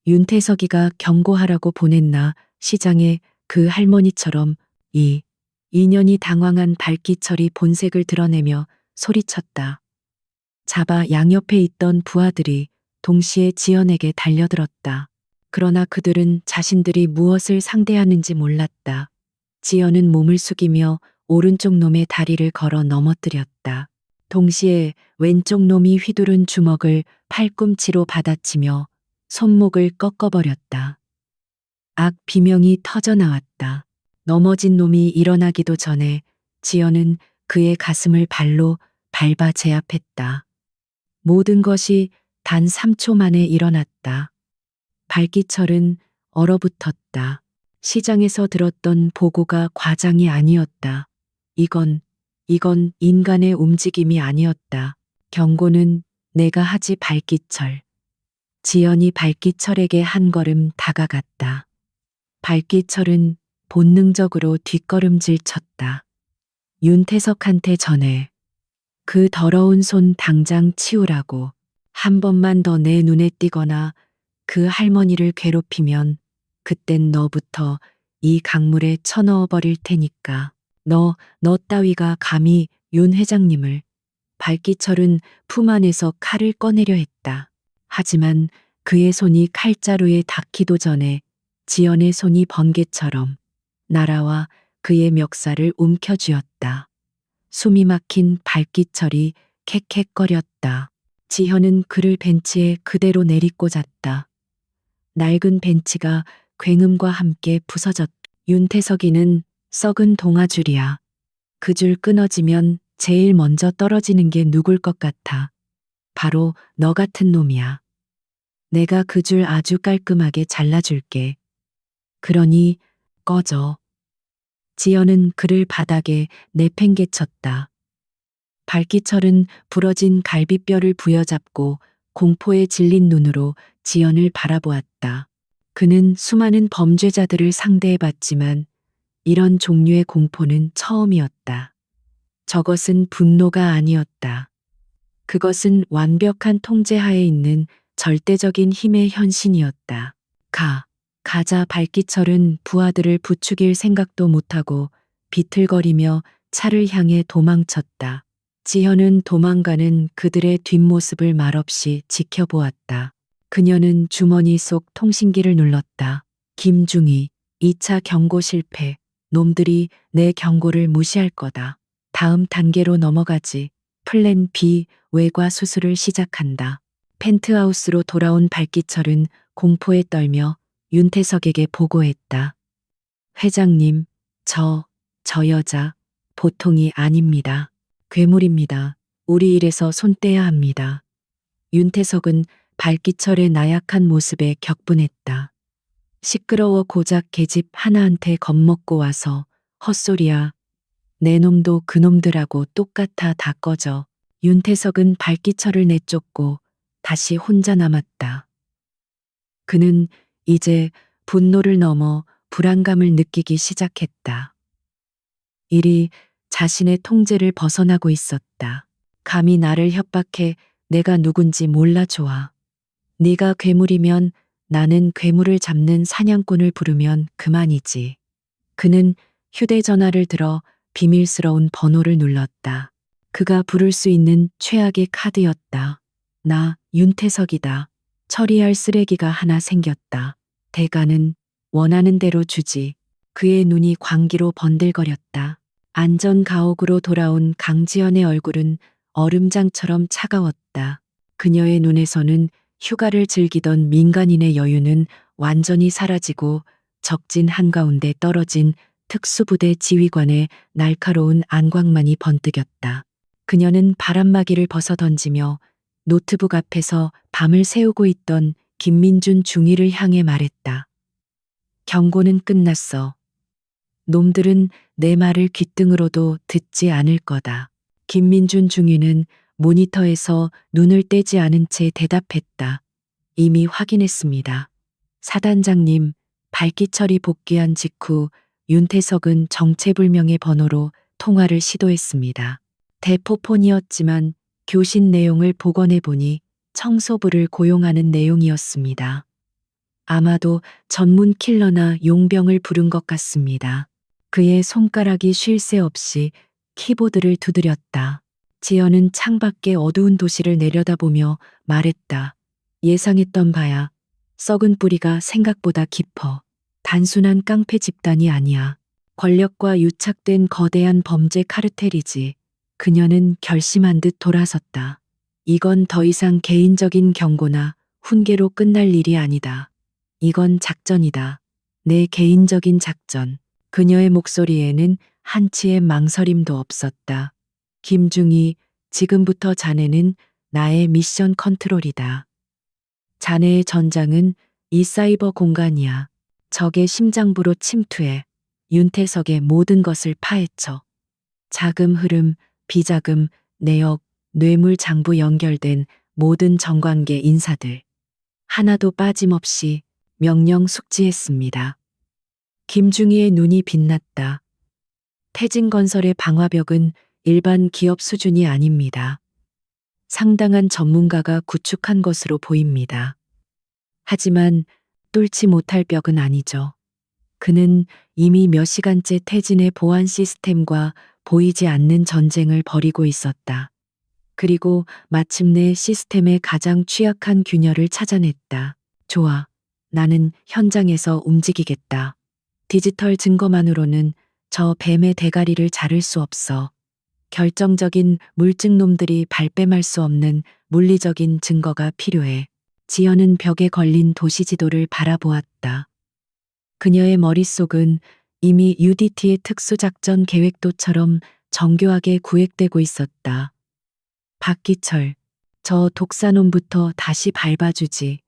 윤태석이가 경고하라고 보냈나 시장에 그 할머니처럼 이 인연이 당황한 발기철이 본색을 드러내며 소리쳤다. 잡아 양옆에 있던 부하들이 동시에 지연에게 달려들었다. 그러나 그들은 자신들이 무엇을 상대하는지 몰랐다. 지연은 몸을 숙이며 오른쪽 놈의 다리를 걸어 넘어뜨렸다. 동시에 왼쪽 놈이 휘두른 주먹을 팔꿈치로 받아치며 손목을 꺾어버렸다. 악 비명이 터져 나왔다. 넘어진 놈이 일어나기도 전에 지연은 그의 가슴을 발로 밟아 제압했다. 모든 것이 단 3초 만에 일어났다. 발기철은 얼어붙었다. 시장에서 들었던 보고가 과장이 아니었다. 이건 인간의 움직임이 아니었다. 경고는 내가 하지 발기철. 지연이 발기철에게 한 걸음 다가갔다. 발기철은 본능적으로 뒷걸음질 쳤다. 윤태석한테 전해. 그 더러운 손 당장 치우라고. 한 번만 더 내 눈에 띄거나 그 할머니를 괴롭히면 그땐 너부터 이 강물에 쳐넣어 버릴 테니까. 너 따위가 감히 윤 회장님을. 발기철은 품 안에서 칼을 꺼내려 했다. 하지만 그의 손이 칼자루에 닿기도 전에 지연의 손이 번개처럼 날아와 그의 멱살을 움켜쥐었다. 숨이 막힌 발기철이 캑캑거렸다. 지현은 그를 벤치에 그대로 내리꽂았다. 낡은 벤치가 굉음과 함께 부서졌다. 윤태석이는 썩은 동아줄이야. 그 줄 끊어지면 제일 먼저 떨어지는 게 누굴 것 같아. 바로 너 같은 놈이야. 내가 그 줄 아주 깔끔하게 잘라줄게. 그러니 꺼져. 지연은 그를 바닥에 내팽개쳤다. 발기철은 부러진 갈비뼈를 부여잡고 공포에 질린 눈으로 지연을 바라보았다. 그는 수많은 범죄자들을 상대해봤지만 이런 종류의 공포는 처음이었다. 저것은 분노가 아니었다. 그것은 완벽한 통제하에 있는 절대적인 힘의 현신이었다. 가자. 발기철은 부하들을 부추길 생각도 못하고 비틀거리며 차를 향해 도망쳤다. 지현은 도망가는 그들의 뒷모습을 말없이 지켜보았다. 그녀는 주머니 속 통신기를 눌렀다. 김중희, 2차 경고 실패. 놈들이 내 경고를 무시할 거다. 다음 단계로 넘어가지. 플랜 B, 외과 수술을 시작한다. 펜트하우스로 돌아온 발기철은 공포에 떨며 윤태석에게 보고했다. 회장님, 저 여자 보통이 아닙니다. 괴물입니다. 우리 일에서 손 떼야 합니다. 윤태석은 발기철의 나약한 모습에 격분했다. 시끄러워 고작 계집 하나한테 겁먹고 와서 헛소리야. 내 놈도 그놈들하고 똑같아. 다 꺼져. 윤태석은 발기철을 내쫓고 다시 혼자 남았다. 그는 이제 분노를 넘어 불안감을 느끼기 시작했다. 일이 자신의 통제를 벗어나고 있었다. 감히 나를 협박해. 내가 누군지 몰라. 좋아. 네가 괴물이면 나는 괴물을 잡는 사냥꾼을 부르면 그만이지. 그는 휴대전화를 들어 비밀스러운 번호를 눌렀다. 그가 부를 수 있는 최악의 카드였다. 나 윤태석이다. 처리할 쓰레기가 하나 생겼다. 대가는 원하는 대로 주지. 그의 눈이 광기로 번들거렸다. 안전 가옥으로 돌아온 강지연의 얼굴은 얼음장처럼 차가웠다. 그녀의 눈에서는 휴가를 즐기던 민간인의 여유는 완전히 사라지고 적진 한가운데 떨어진 특수부대 지휘관의 날카로운 안광만이 번뜩였다. 그녀는 바람막이를 벗어던지며 노트북 앞에서 밤을 새우고 있던 김민준 중위를 향해 말했다. 경고는 끝났어. 놈들은 내 말을 귓등으로도 듣지 않을 거다. 김민준 중위는 모니터에서 눈을 떼지 않은 채 대답했다. 이미 확인했습니다. 사단장님, 발기철이 복귀한 직후 윤태석은 정체불명의 번호로 통화를 시도했습니다. 대포폰이었지만 교신 내용을 복원해 보니 청소부를 고용하는 내용이었습니다. 아마도 전문 킬러나 용병을 부른 것 같습니다. 그의 손가락이 쉴 새 없이 키보드를 두드렸다. 지연은 창밖의 어두운 도시를 내려다보며 말했다. 예상했던 바야. 썩은 뿌리가 생각보다 깊어. 단순한 깡패 집단이 아니야. 권력과 유착된 거대한 범죄 카르텔이지. 그녀는 결심한 듯 돌아섰다. 이건 더 이상 개인적인 경고나 훈계로 끝날 일이 아니다. 이건 작전이다. 내 개인적인 작전. 그녀의 목소리에는 한치의 망설임도 없었다. 김중희, 지금부터 자네는 나의 미션 컨트롤이다. 자네의 전장은 이 사이버 공간이야. 적의 심장부로 침투해 윤태석의 모든 것을 파헤쳐. 자금 흐름, 비자금, 내역, 뇌물 장부 연결된 모든 정관계 인사들. 하나도 빠짐없이 명령 숙지했습니다. 김중희의 눈이 빛났다. 태진건설의 방화벽은 일반 기업 수준이 아닙니다. 상당한 전문가가 구축한 것으로 보입니다. 하지만 뚫지 못할 벽은 아니죠. 그는 이미 몇 시간째 태진의 보안 시스템과 보이지 않는 전쟁을 벌이고 있었다. 그리고 마침내 시스템의 가장 취약한 균열을 찾아냈다. 좋아. 나는 현장에서 움직이겠다. 디지털 증거만으로는 저 뱀의 대가리를 자를 수 없어. 결정적인 물증놈들이 발뺌할 수 없는 물리적인 증거가 필요해. 지연은 벽에 걸린 도시지도를 바라보았다. 그녀의 머릿속은 이미 UDT의 특수작전 계획도처럼 정교하게 구획되고 있었다. 박기철, 저 독사놈부터 다시 밟아주지.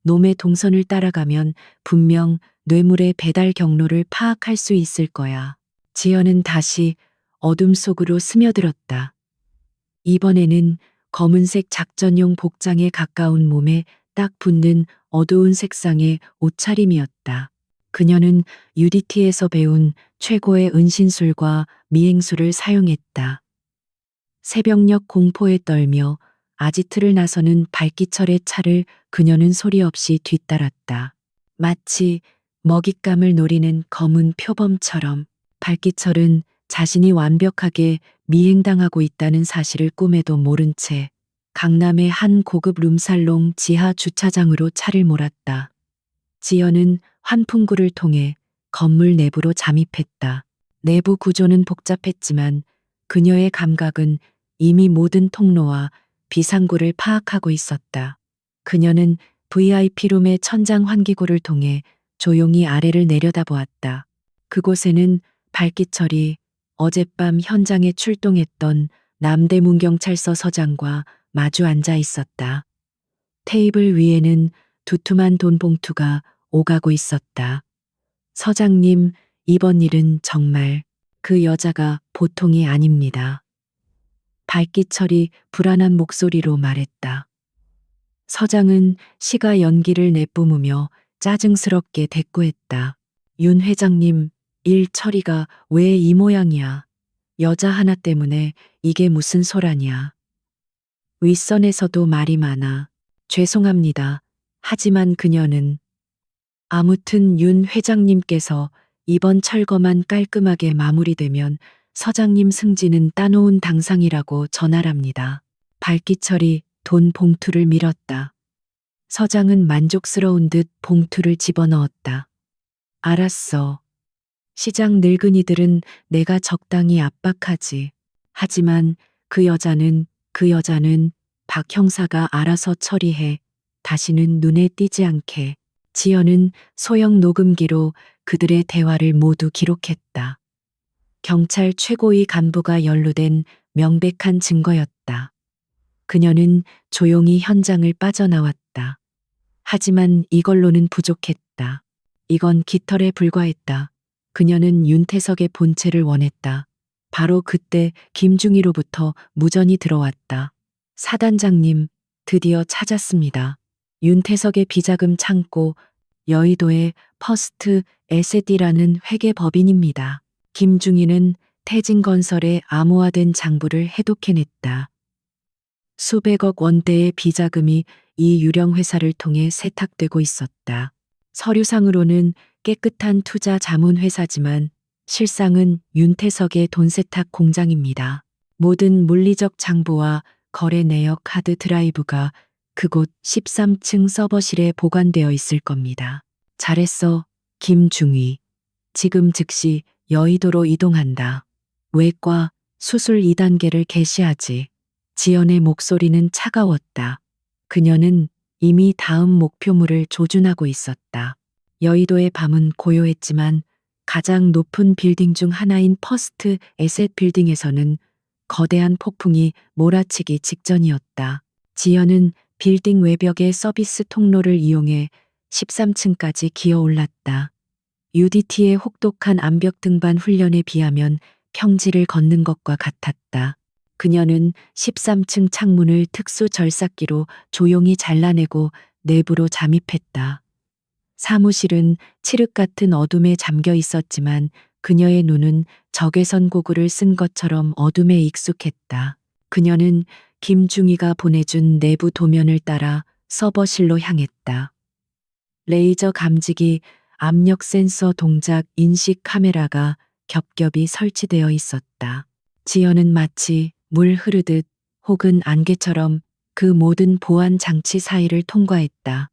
놈의 동선을 따라가면 분명 뇌물의 배달 경로를 파악할 수 있을 거야. 지연은 다시 어둠 속으로 스며들었다. 이번에는 검은색 작전용 복장에 가까운 몸에 딱 붙는 어두운 색상의 옷차림이었다. 그녀는 UDT에서 배운 최고의 은신술과 미행술을 사용했다. 새벽녘 공포에 떨며 아지트를 나서는 발기철의 차를 그녀는 소리 없이 뒤따랐다. 마치 먹잇감을 노리는 검은 표범처럼 발기철은 자신이 완벽하게 미행당하고 있다는 사실을 꿈에도 모른 채 강남의 한 고급 룸살롱 지하 주차장으로 차를 몰았다. 지연은 환풍구를 통해 건물 내부로 잠입했다. 내부 구조는 복잡했지만 그녀의 감각은 이미 모든 통로와 비상구를 파악하고 있었다. 그녀는 VIP룸의 천장 환기구를 통해 조용히 아래를 내려다보았다. 그곳에는 발기철이 어젯밤 현장에 출동했던 남대문경찰서 서장과 마주 앉아 있었다. 테이블 위에는 두툼한 돈 봉투가 오가고 있었다. 서장님, 이번 일은 정말 그 여자가 보통이 아닙니다. 발기철이 불안한 목소리로 말했다. 서장은 시가 연기를 내뿜으며 짜증스럽게 대꾸했다. 윤 회장님, 일 처리가 왜 이 모양이야. 여자 하나 때문에 이게 무슨 소란이야. 윗선에서도 말이 많아. 죄송합니다. 하지만 그녀는 아무튼 윤 회장님께서 이번 철거만 깔끔하게 마무리되면 서장님 승진은 따놓은 당상이라고 전하랍니다. 발기철이 돈 봉투를 밀었다. 서장은 만족스러운 듯 봉투를 집어넣었다. 알았어. 시장 늙은이들은 내가 적당히 압박하지. 하지만 그 여자는 박 형사가 알아서 처리해. 다시는 눈에 띄지 않게. 지연은 소형 녹음기로 그들의 대화를 모두 기록했다. 경찰 최고위 간부가 연루된 명백한 증거였다. 그녀는 조용히 현장을 빠져나왔다. 하지만 이걸로는 부족했다. 이건 깃털에 불과했다. 그녀는 윤태석의 본체를 원했다. 바로 그때 김중희로부터 무전이 들어왔다. 사단장님, 드디어 찾았습니다. 윤태석의 비자금 창고, 여의도의 퍼스트 에셋이라는 회계법인입니다. 김중희는 태진건설에 암호화된 장부를 해독해냈다. 수백억 원대의 비자금이 이 유령 회사를 통해 세탁되고 있었다. 서류상으로는 깨끗한 투자 자문 회사지만 실상은 윤태석의 돈 세탁 공장입니다. 모든 물리적 장부와 거래 내역 하드 드라이브가 그곳 13층 서버실에 보관되어 있을 겁니다. 잘했어, 김중희. 지금 즉시 여의도로 이동한다. 외과 수술 2단계를 개시하지. 지연의 목소리는 차가웠다. 그녀는 이미 다음 목표물을 조준하고 있었다. 여의도의 밤은 고요했지만 가장 높은 빌딩 중 하나인 퍼스트 에셋 빌딩에서는 거대한 폭풍이 몰아치기 직전이었다. 지연은 빌딩 외벽의 서비스 통로를 이용해 13층까지 기어 올랐다. UDT의 혹독한 암벽 등반 훈련에 비하면 평지를 걷는 것과 같았다. 그녀는 13층 창문을 특수 절삭기로 조용히 잘라내고 내부로 잠입했다. 사무실은 칠흑 같은 어둠에 잠겨 있었지만 그녀의 눈은 적외선 고글을 쓴 것처럼 어둠에 익숙했다. 그녀는 김중희가 보내준 내부 도면을 따라 서버실로 향했다. 레이저 감지기, 압력 센서 동작 인식 카메라가 겹겹이 설치되어 있었다. 지연은 마치 물 흐르듯 혹은 안개처럼 그 모든 보안 장치 사이를 통과했다.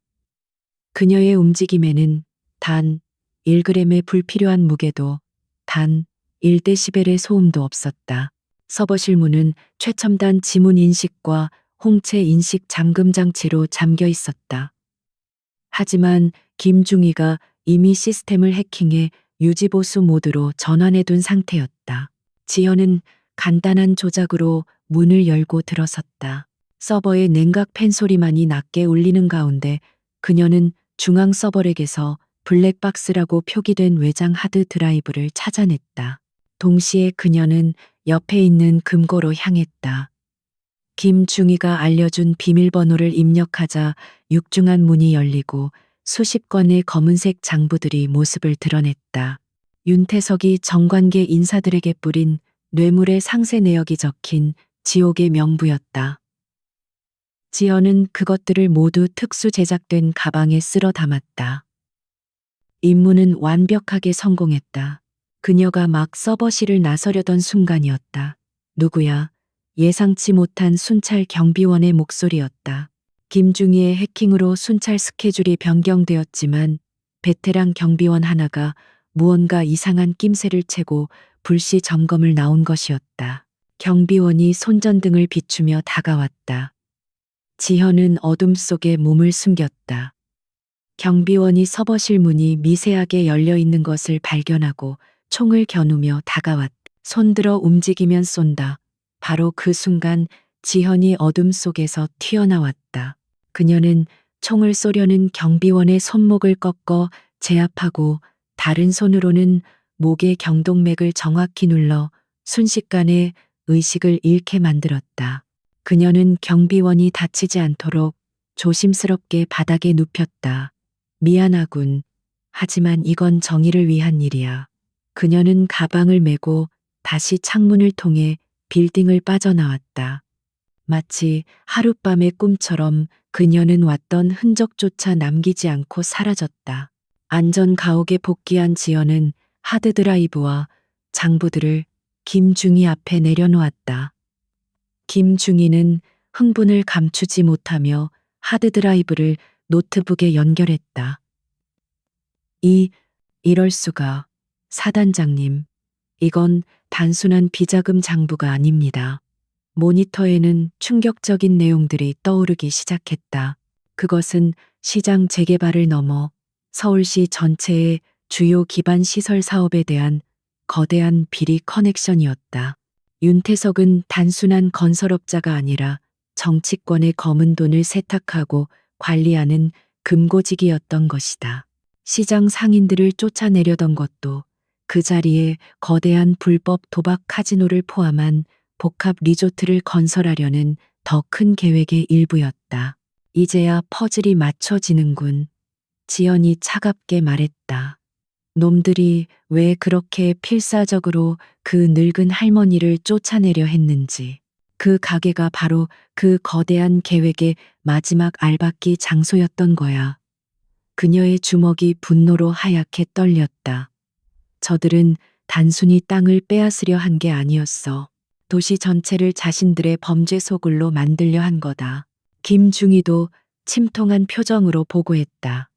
그녀의 움직임에는 단 1g의 불필요한 무게도 단 1데시벨의 소음도 없었다. 서버실 문은 최첨단 지문 인식과 홍채 인식 잠금 장치로 잠겨 있었다. 하지만 김중희가 이미 시스템을 해킹해 유지보수 모드로 전환해둔 상태였다. 지연은 간단한 조작으로 문을 열고 들어섰다. 서버의 냉각 팬 소리만이 낮게 울리는 가운데 그녀는 중앙 서버렉에서 블랙박스라고 표기된 외장 하드 드라이브를 찾아냈다. 동시에 그녀는 옆에 있는 금고로 향했다. 김중희가 알려준 비밀번호를 입력하자 육중한 문이 열리고 수십 건의 검은색 장부들이 모습을 드러냈다. 윤태석이 정관계 인사들에게 뿌린 뇌물의 상세 내역이 적힌 지옥의 명부였다. 지연은 그것들을 모두 특수 제작된 가방에 쓸어 담았다. 임무는 완벽하게 성공했다. 그녀가 막 서버실을 나서려던 순간이었다. 누구야? 예상치 못한 순찰 경비원의 목소리였다. 김중희의 해킹으로 순찰 스케줄이 변경되었지만 베테랑 경비원 하나가 무언가 이상한 낌새를 채고 불시 점검을 나온 것이었다. 경비원이 손전등을 비추며 다가왔다. 지현은 어둠 속에 몸을 숨겼다. 경비원이 서버실 문이 미세하게 열려 있는 것을 발견하고 총을 겨누며 다가왔다. 손들어 움직이면 쏜다. 바로 그 순간 지현이 어둠 속에서 튀어나왔다. 그녀는 총을 쏘려는 경비원의 손목을 꺾어 제압하고 다른 손으로는 목의 경동맥을 정확히 눌러 순식간에 의식을 잃게 만들었다. 그녀는 경비원이 다치지 않도록 조심스럽게 바닥에 눕혔다. 미안하군. 하지만 이건 정의를 위한 일이야. 그녀는 가방을 메고 다시 창문을 통해 빌딩을 빠져나왔다. 마치 하룻밤의 꿈처럼 그녀는 왔던 흔적조차 남기지 않고 사라졌다. 안전 가옥에 복귀한 지연은 하드드라이브와 장부들을 김중희 앞에 내려놓았다. 김중희는 흥분을 감추지 못하며 하드드라이브를 노트북에 연결했다. 이럴 수가. 사단장님, 이건 단순한 비자금 장부가 아닙니다. 모니터에는 충격적인 내용들이 떠오르기 시작했다. 그것은 시장 재개발을 넘어 서울시 전체의 주요 기반 시설 사업에 대한 거대한 비리 커넥션이었다. 윤태석은 단순한 건설업자가 아니라 정치권의 검은 돈을 세탁하고 관리하는 금고지기였던 것이다. 시장 상인들을 쫓아내려던 것도 그 자리에 거대한 불법 도박 카지노를 포함한 복합 리조트를 건설하려는 더 큰 계획의 일부였다. 이제야 퍼즐이 맞춰지는군. 지연이 차갑게 말했다. 놈들이 왜 그렇게 필사적으로 그 늙은 할머니를 쫓아내려 했는지. 그 가게가 바로 그 거대한 계획의 마지막 알박기 장소였던 거야. 그녀의 주먹이 분노로 하얗게 떨렸다. 저들은 단순히 땅을 빼앗으려 한 게 아니었어. 도시 전체를 자신들의 범죄 소굴로 만들려 한 거다. 김중희도 침통한 표정으로 보고했다.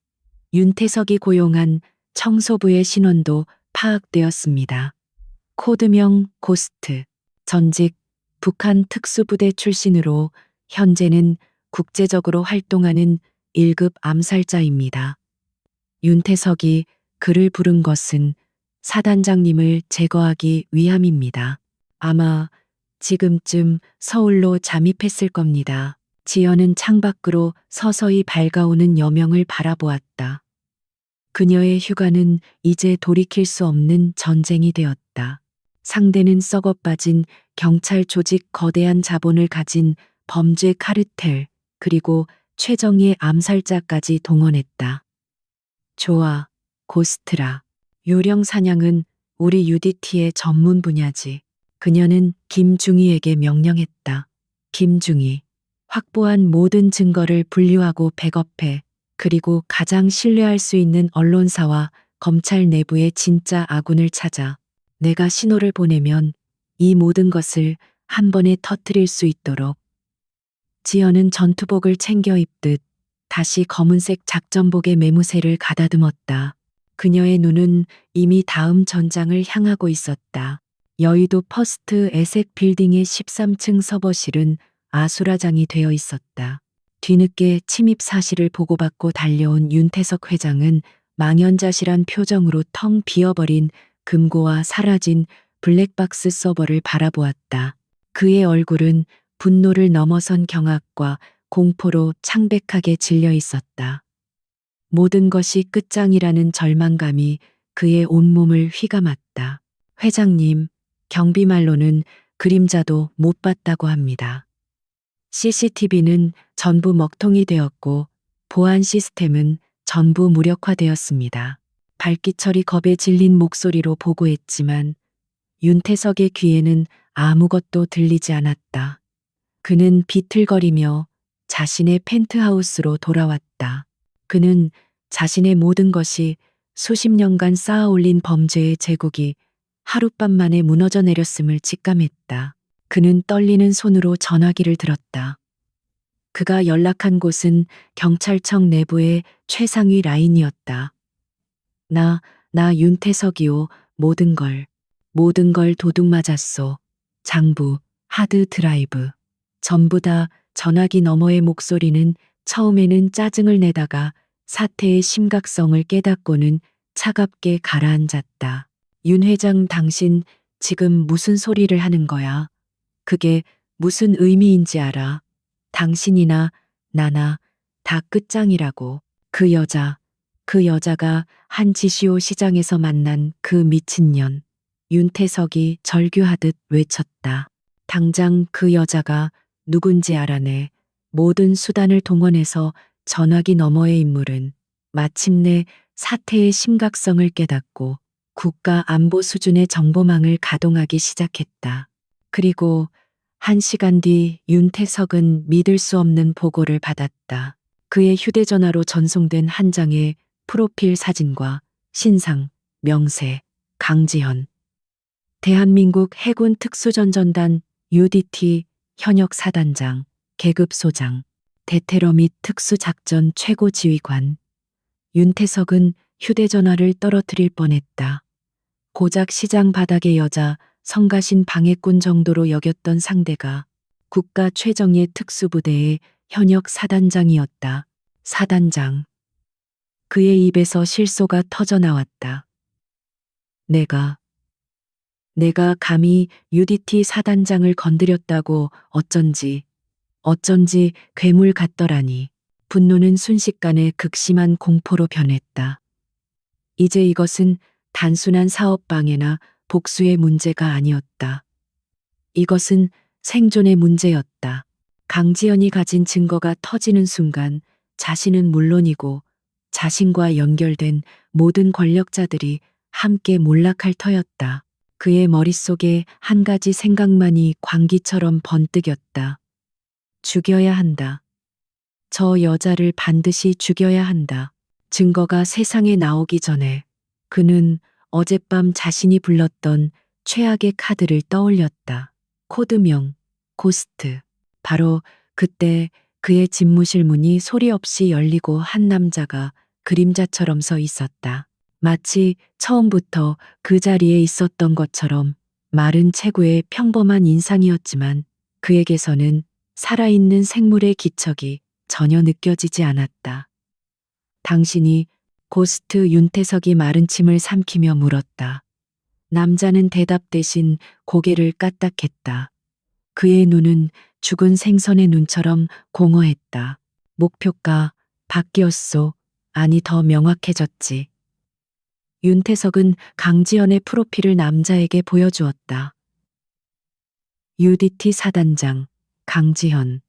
윤태석이 고용한 청소부의 신원도 파악되었습니다. 코드명 고스트, 전직 북한 특수부대 출신으로 현재는 국제적으로 활동하는 1급 암살자입니다. 윤태석이 그를 부른 것은 사단장님을 제거하기 위함입니다. 아마 지금쯤 서울로 잠입했을 겁니다. 지연은 창밖으로 서서히 밝아오는 여명을 바라보았다. 그녀의 휴가는 이제 돌이킬 수 없는 전쟁이 되었다. 상대는 썩어빠진 경찰 조직, 거대한 자본을 가진 범죄 카르텔, 그리고 최정의의 암살자까지 동원했다. 좋아, 고스트라. 요령 사냥은 우리 UDT의 전문 분야지. 그녀는 김중희에게 명령했다. 김중희, 확보한 모든 증거를 분류하고 백업해. 그리고 가장 신뢰할 수 있는 언론사와 검찰 내부의 진짜 아군을 찾아. 내가 신호를 보내면 이 모든 것을 한 번에 터뜨릴 수 있도록. 지연은 전투복을 챙겨 입듯 다시 검은색 작전복의 매무새를 가다듬었다. 그녀의 눈은 이미 다음 전장을 향하고 있었다. 여의도 퍼스트 에셋 빌딩의 13층 서버실은 아수라장이 되어 있었다. 뒤늦게 침입 사실을 보고받고 달려온 윤태석 회장은 망연자실한 표정으로 텅 비어버린 금고와 사라진 블랙박스 서버를 바라보았다. 그의 얼굴은 분노를 넘어선 경악과 공포로 창백하게 질려 있었다. 모든 것이 끝장이라는 절망감이 그의 온몸을 휘감았다. 회장님, 경비말로는 그림자도 못 봤다고 합니다. CCTV는 전부 먹통이 되었고 보안 시스템은 전부 무력화되었습니다. 발기철이 겁에 질린 목소리로 보고했지만 윤태석의 귀에는 아무것도 들리지 않았다. 그는 비틀거리며 자신의 펜트하우스로 돌아왔다. 그는 자신의 모든 것이 수십 년간 쌓아올린 범죄의 제국이 하룻밤 만에 무너져 내렸음을 직감했다. 그는 떨리는 손으로 전화기를 들었다. 그가 연락한 곳은 경찰청 내부의 최상위 라인이었다. 나 윤태석이요. 모든 걸 도둑 맞았소. 장부, 하드 드라이브. 전부 다. 전화기 너머의 목소리는 처음에는 짜증을 내다가 사태의 심각성을 깨닫고는 차갑게 가라앉았다. 윤 회장, 당신 지금 무슨 소리를 하는 거야? 그게 무슨 의미인지 알아? 당신이나 나나 다 끝장이라고. 그 여자가 한지시오 시장에서 만난 그 미친년. 윤태석이 절규하듯 외쳤다. 당장 그 여자가 누군지 알아내. 모든 수단을 동원해서 전화기 너머의 인물은 마침내 사태의 심각성을 깨닫고 국가 안보 수준의 정보망을 가동하기 시작했다. 그리고 1시간 뒤 윤태석은 믿을 수 없는 보고를 받았다. 그의 휴대전화로 전송된 한 장의 프로필 사진과 신상, 명세, 강지현. 대한민국 해군 특수전전단 UDT 현역 사단장, 계급 소장, 대테러 및 특수작전 최고 지휘관. 윤태석은 휴대전화를 떨어뜨릴 뻔했다. 고작 시장 바닥의 여자, 성가신 방해꾼 정도로 여겼던 상대가 국가 최정예 특수부대의 현역 사단장이었다. 사단장. 그의 입에서 실소가 터져 나왔다. 내가 감히 UDT 사단장을 건드렸다고. 어쩐지 괴물 같더라니. 분노는 순식간에 극심한 공포로 변했다. 이제 이것은 단순한 사업 방해나 복수의 문제가 아니었다. 이것은 생존의 문제였다. 강지연이 가진 증거가 터지는 순간 자신은 물론이고 자신과 연결된 모든 권력자들이 함께 몰락할 터였다. 그의 머릿속에 한 가지 생각만이 광기처럼 번뜩였다. 죽여야 한다. 저 여자를 반드시 죽여야 한다. 증거가 세상에 나오기 전에 그는 어젯밤 자신이 불렀던 최악의 카드를 떠올렸다. 코드명, 고스트. 바로 그때 그의 집무실 문이 소리 없이 열리고 한 남자가 그림자처럼 서 있었다. 마치 처음부터 그 자리에 있었던 것처럼 마른 체구의 평범한 인상이었지만 그에게서는 살아있는 생물의 기척이 전혀 느껴지지 않았다. 당신이 고스트 윤태석이 마른 침을 삼키며 물었다. 남자는 대답 대신 고개를 까딱했다. 그의 눈은 죽은 생선의 눈처럼 공허했다. 목표가 바뀌었소. 아니 더 명확해졌지. 윤태석은 강지연의 프로필을 남자에게 보여주었다. UDT 사단장 강지현.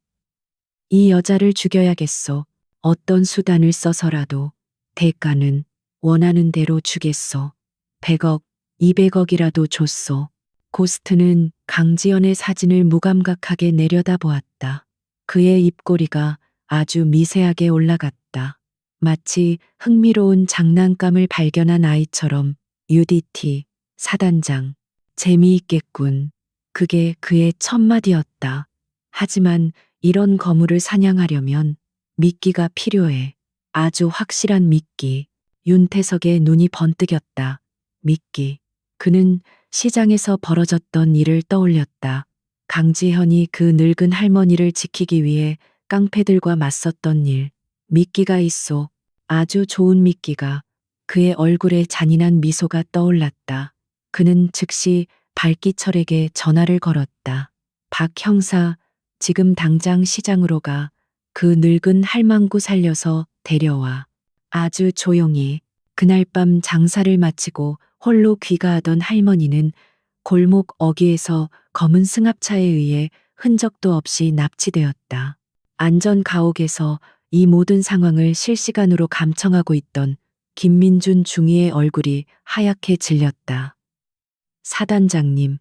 이 여자를 죽여야겠소. 어떤 수단을 써서라도. 대가는 원하는 대로 주겠소. 100억, 200억이라도 줬소. 고스트는 강지연의 사진을 무감각하게 내려다보았다. 그의 입꼬리가 아주 미세하게 올라갔다. 마치 흥미로운 장난감을 발견한 아이처럼. UDT 사단장. 재미있겠군. 그게 그의 첫마디였다. 하지만 이런 거물을 사냥하려면 미끼가 필요해. 아주 확실한 미끼. 윤태석의 눈이 번뜩였다. 미끼. 그는 시장에서 벌어졌던 일을 떠올렸다. 강지현이 그 늙은 할머니를 지키기 위해 깡패들과 맞섰던 일. 미끼가 있소. 아주 좋은 미끼가. 그의 얼굴에 잔인한 미소가 떠올랐다. 그는 즉시 발기철에게 전화를 걸었다. 박 형사, 지금 당장 시장으로 가. 그 늙은 할망구 살려서 데려와. 아주 조용히. 그날 밤 장사를 마치고 홀로 귀가하던 할머니는 골목 어귀에서 검은 승합차에 의해 흔적도 없이 납치되었다. 안전 가옥에서 이 모든 상황을 실시간으로 감청하고 있던 김민준 중위의 얼굴이 하얗게 질렸다. 사단장님,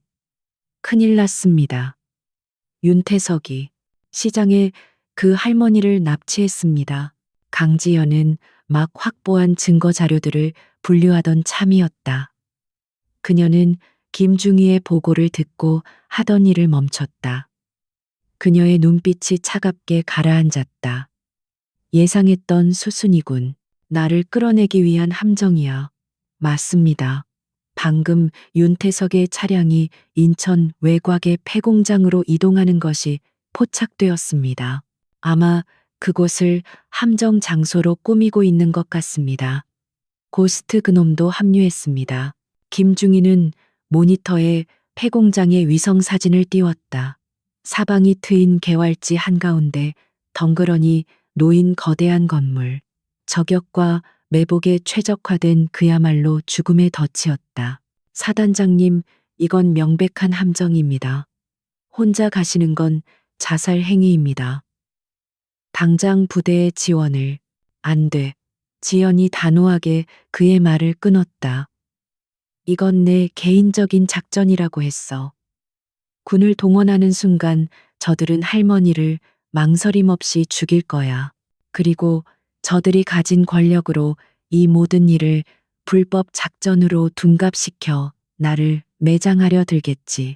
큰일 났습니다. 윤태석이 시장에 그 할머니를 납치했습니다. 강지연은 막 확보한 증거 자료들을 분류하던 참이었다. 그녀는 김중희의 보고를 듣고 하던 일을 멈췄다. 그녀의 눈빛이 차갑게 가라앉았다. 예상했던 수순이군. 나를 끌어내기 위한 함정이야. 맞습니다. 방금 윤태석의 차량이 인천 외곽의 폐공장으로 이동하는 것이 포착되었습니다. 아마 그곳을 함정 장소로 꾸미고 있는 것 같습니다. 고스트 그놈도 합류했습니다. 김중희는 모니터에 폐공장의 위성 사진을 띄웠다. 사방이 트인 개활지 한가운데 덩그러니 놓인 거대한 건물. 저격과 매복에 최적화된 그야말로 죽음의 덫이었다. 사단장님, 이건 명백한 함정입니다. 혼자 가시는 건 자살 행위입니다. 당장 부대의 지원을. 안 돼. 지연이 단호하게 그의 말을 끊었다. 이건 내 개인적인 작전이라고 했어. 군을 동원하는 순간 저들은 할머니를 망설임 없이 죽일 거야. 그리고 저들이 가진 권력으로 이 모든 일을 불법 작전으로 둔갑시켜 나를 매장하려 들겠지.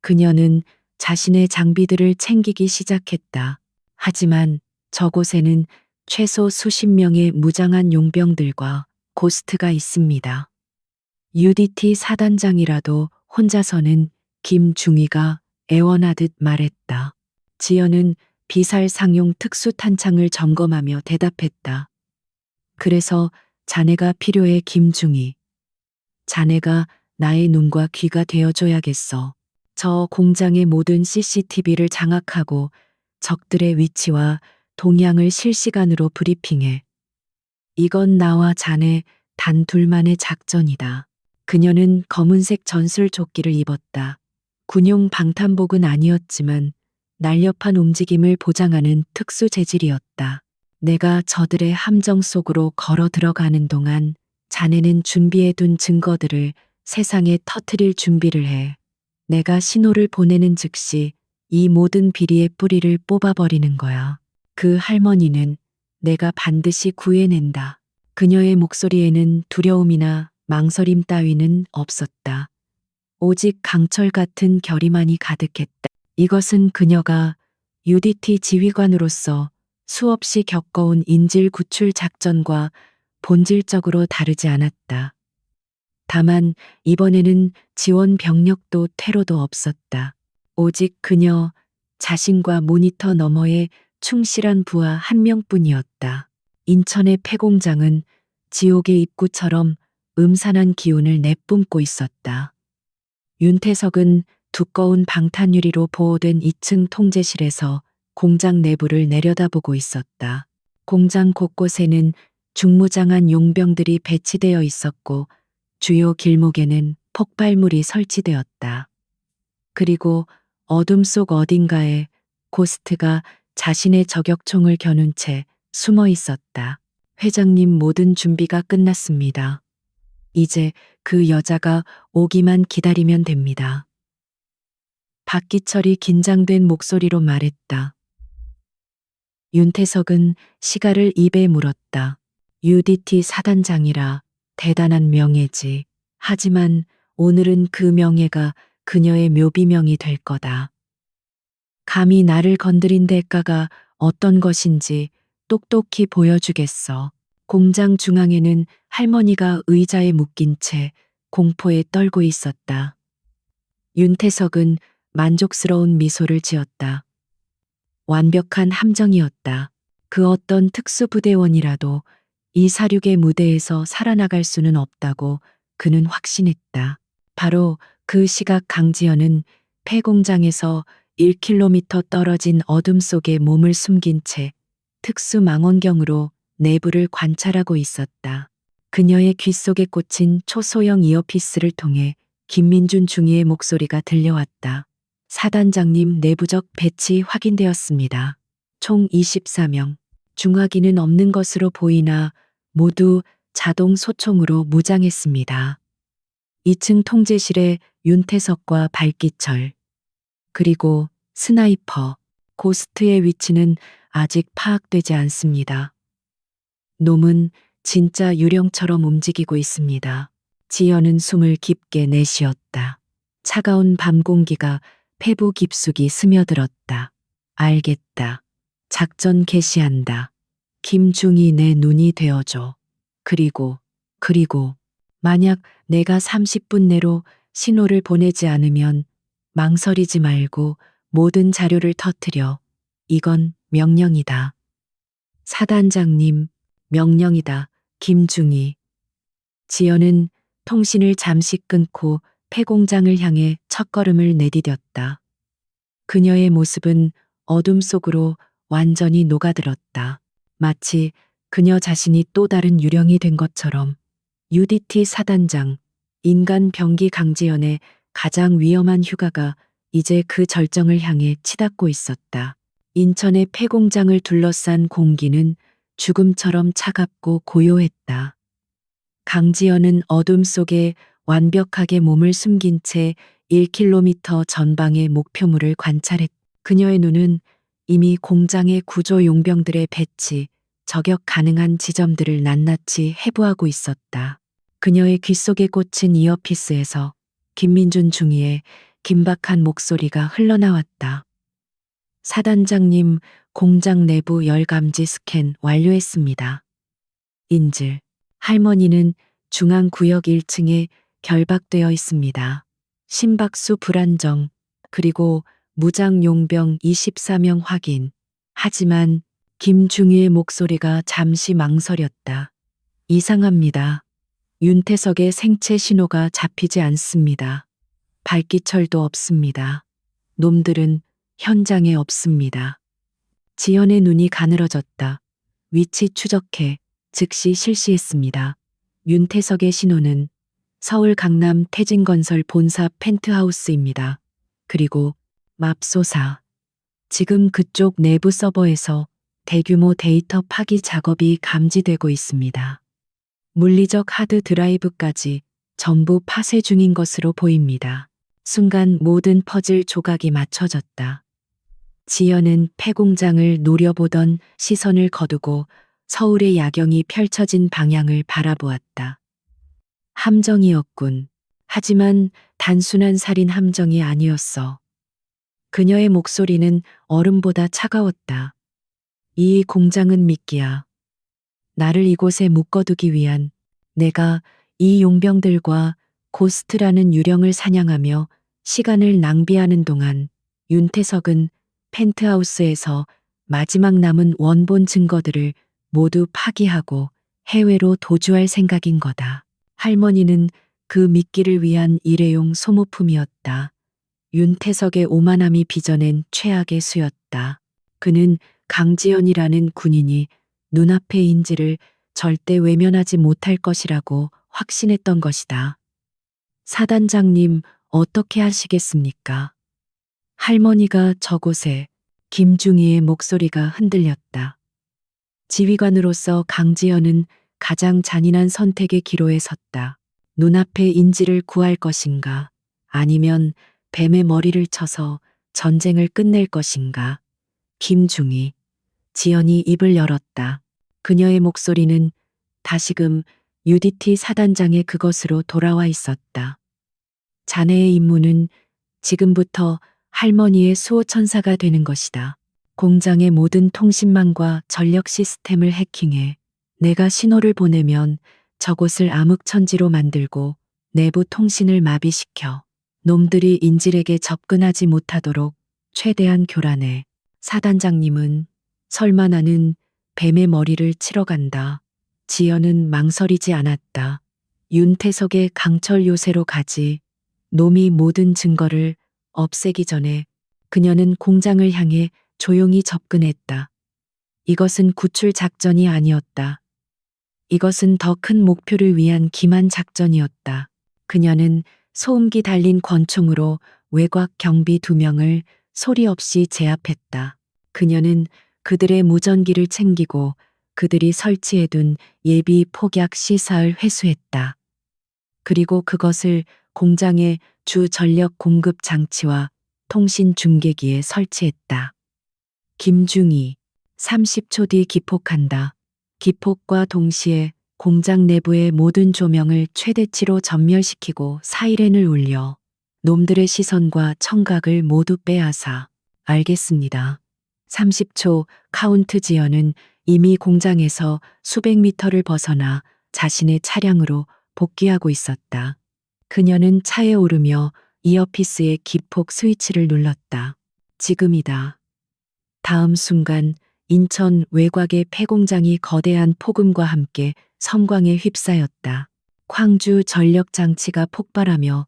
그녀는 자신의 장비들을 챙기기 시작했다. 하지만 저곳에는 최소 수십 명의 무장한 용병들과 고스트가 있습니다. UDT 사단장이라도 혼자서는. 김중희가 애원하듯 말했다. 지연은 비살상용 특수탄창을 점검하며 대답했다. 그래서 자네가 필요해 김중희. 자네가 나의 눈과 귀가 되어줘야겠어. 저 공장의 모든 CCTV를 장악하고 적들의 위치와 동향을 실시간으로 브리핑해. 이건 나와 자네 단 둘만의 작전이다. 그녀는 검은색 전술 조끼를 입었다. 군용 방탄복은 아니었지만 날렵한 움직임을 보장하는 특수 재질이었다. 내가 저들의 함정 속으로 걸어 들어가는 동안 자네는 준비해둔 증거들을 세상에 터뜨릴 준비를 해. 내가 신호를 보내는 즉시 이 모든 비리의 뿌리를 뽑아버리는 거야. 그 할머니는 내가 반드시 구해낸다. 그녀의 목소리에는 두려움이나 망설임 따위는 없었다. 오직 강철 같은 결의만이 가득했다. 이것은 그녀가 UDT 지휘관으로서 수없이 겪어온 인질 구출 작전과 본질적으로 다르지 않았다. 다만 이번에는 지원 병력도 퇴로도 없었다. 오직 그녀 자신과 모니터 너머의 충실한 부하 한 명뿐이었다. 인천의 폐공장은 지옥의 입구처럼 음산한 기운을 내뿜고 있었다. 윤태석은 두꺼운 방탄유리로 보호된 2층 통제실에서 공장 내부를 내려다보고 있었다. 공장 곳곳에는 중무장한 용병들이 배치되어 있었고 주요 길목에는 폭발물이 설치되었다. 그리고 어둠 속 어딘가에 고스트가 자신의 저격총을 겨눈 채 숨어 있었다. 회장님, 모든 준비가 끝났습니다. 이제 그 여자가 오기만 기다리면 됩니다. 박기철이 긴장된 목소리로 말했다. 윤태석은 시가를 입에 물었다. UDT 사단장이라 대단한 명예지. 하지만 오늘은 그 명예가 그녀의 묘비명이 될 거다. 감히 나를 건드린 대가가 어떤 것인지 똑똑히 보여주겠어. 공장 중앙에는 할머니가 의자에 묶인 채 공포에 떨고 있었다. 윤태석은 만족스러운 미소를 지었다. 완벽한 함정이었다. 그 어떤 특수부대원이라도 이 사륙의 무대에서 살아나갈 수는 없다고 그는 확신했다. 바로 그 시각 강지연은 폐공장에서 1km 떨어진 어둠 속에 몸을 숨긴 채 특수 망원경으로 내부를 관찰하고 있었다. 그녀의 귀 속에 꽂힌 초소형 이어피스를 통해 김민준 중위의 목소리가 들려왔다. 사단장님, 내부적 배치 확인되었습니다. 총 24명. 중화기는 없는 것으로 보이나 모두 자동 소총으로 무장했습니다. 2층 통제실에 윤태석과 발기철, 그리고 스나이퍼, 고스트의 위치는 아직 파악되지 않습니다. 놈은 진짜 유령처럼 움직이고 있습니다. 지연은 숨을 깊게 내쉬었다. 차가운 밤 공기가 폐부 깊숙이 스며들었다. 알겠다. 작전 개시한다. 김중희, 내 눈이 되어줘. 그리고 만약 내가 30분 내로 신호를 보내지 않으면 망설이지 말고 모든 자료를 터뜨려. 이건 명령이다. 사단장님, 명령이다. 김중희. 지연은 통신을 잠시 끊고 폐공장을 향해 첫걸음을 내디뎠다. 그녀의 모습은 어둠 속으로 완전히 녹아들었다. 마치 그녀 자신이 또 다른 유령이 된 것처럼. UDT 사단장, 인간 병기 강지연의 가장 위험한 휴가가 이제 그 절정을 향해 치닫고 있었다. 인천의 폐공장을 둘러싼 공기는 죽음처럼 차갑고 고요했다. 강지연은 어둠 속에 완벽하게 몸을 숨긴 채 1km 전방의 목표물을 관찰했다. 그녀의 눈은 이미 공장의 구조 용병들의 배치, 저격 가능한 지점들을 낱낱이 해부하고 있었다. 그녀의 귀 속에 꽂힌 이어피스에서 김민준 중위의 긴박한 목소리가 흘러나왔다. 사단장님, 공장 내부 열 감지 스캔 완료했습니다. 인질, 할머니는 중앙구역 1층에 결박되어 있습니다. 심박수 불안정, 그리고 무장 용병 24명 확인. 하지만 김중희의 목소리가 잠시 망설였다. 이상합니다. 윤태석의 생체 신호가 잡히지 않습니다. 발기철도 없습니다. 놈들은 현장에 없습니다. 지연의 눈이 가늘어졌다. 위치 추적해 즉시 실시했습니다. 윤태석의 신호는 서울 강남 태진건설 본사 펜트하우스입니다. 그리고 맙소사. 지금 그쪽 내부 서버에서 대규모 데이터 파기 작업이 감지되고 있습니다. 물리적 하드 드라이브까지 전부 파쇄 중인 것으로 보입니다. 순간 모든 퍼즐 조각이 맞춰졌다. 지연은 폐공장을 노려보던 시선을 거두고 서울의 야경이 펼쳐진 방향을 바라보았다. 함정이었군. 하지만 단순한 살인 함정이 아니었어. 그녀의 목소리는 얼음보다 차가웠다. 이 공장은 미끼야. 나를 이곳에 묶어두기 위한, 내가 이 용병들과 고스트라는 유령을 사냥하며 시간을 낭비하는 동안 윤태석은 펜트하우스에서 마지막 남은 원본 증거들을 모두 파기하고 해외로 도주할 생각인 거다. 할머니는 그 미끼를 위한 일회용 소모품이었다. 윤태석의 오만함이 빚어낸 최악의 수였다. 그는 강지연이라는 군인이 눈앞의 인지를 절대 외면하지 못할 것이라고 확신했던 것이다. 사단장님, 어떻게 하시겠습니까? 할머니가 저곳에 김중희의 목소리가 흔들렸다. 지휘관으로서 강지연은 가장 잔인한 선택의 기로에 섰다. 눈앞의 인지를 구할 것인가? 아니면 뱀의 머리를 쳐서 전쟁을 끝낼 것인가? 김중희. 지연이 입을 열었다. 그녀의 목소리는 다시금 UDT 사단장의 그것으로 돌아와 있었다. 자네의 임무는 지금부터 할머니의 수호천사가 되는 것이다. 공장의 모든 통신망과 전력 시스템을 해킹해 내가 신호를 보내면 저곳을 암흑천지로 만들고 내부 통신을 마비시켜 놈들이 인질에게 접근하지 못하도록 최대한 교란해. 사단장님은 설마 나는 뱀의 머리를 치러 간다. 지연은 망설이지 않았다. 윤태석의 강철 요새로 가지. 놈이 모든 증거를 없애기 전에 그녀는 공장을 향해 조용히 접근했다. 이것은 구출 작전이 아니었다. 이것은 더 큰 목표를 위한 기만 작전이었다. 그녀는 소음기 달린 권총으로 외곽 경비 2명을 소리 없이 제압했다. 그녀는 그들의 무전기를 챙기고 그들이 설치해둔 예비 폭약 시사를 회수했다. 그리고 그것을 공장의 주 전력 공급 장치와 통신 중계기에 설치했다. 김중희, 30초 뒤 기폭한다. 기폭과 동시에 공장 내부의 모든 조명을 최대치로 전멸시키고 사이렌을 울려 놈들의 시선과 청각을 모두 빼앗아. 알겠습니다. 30초 카운트. 지연은 이미 공장에서 수백 미터를 벗어나 자신의 차량으로 복귀하고 있었다. 그녀는 차에 오르며 이어피스의 기폭 스위치를 눌렀다. 지금이다. 다음 순간 인천 외곽의 폐공장이 거대한 폭음과 함께 섬광에 휩싸였다. 광주 전력 장치가 폭발하며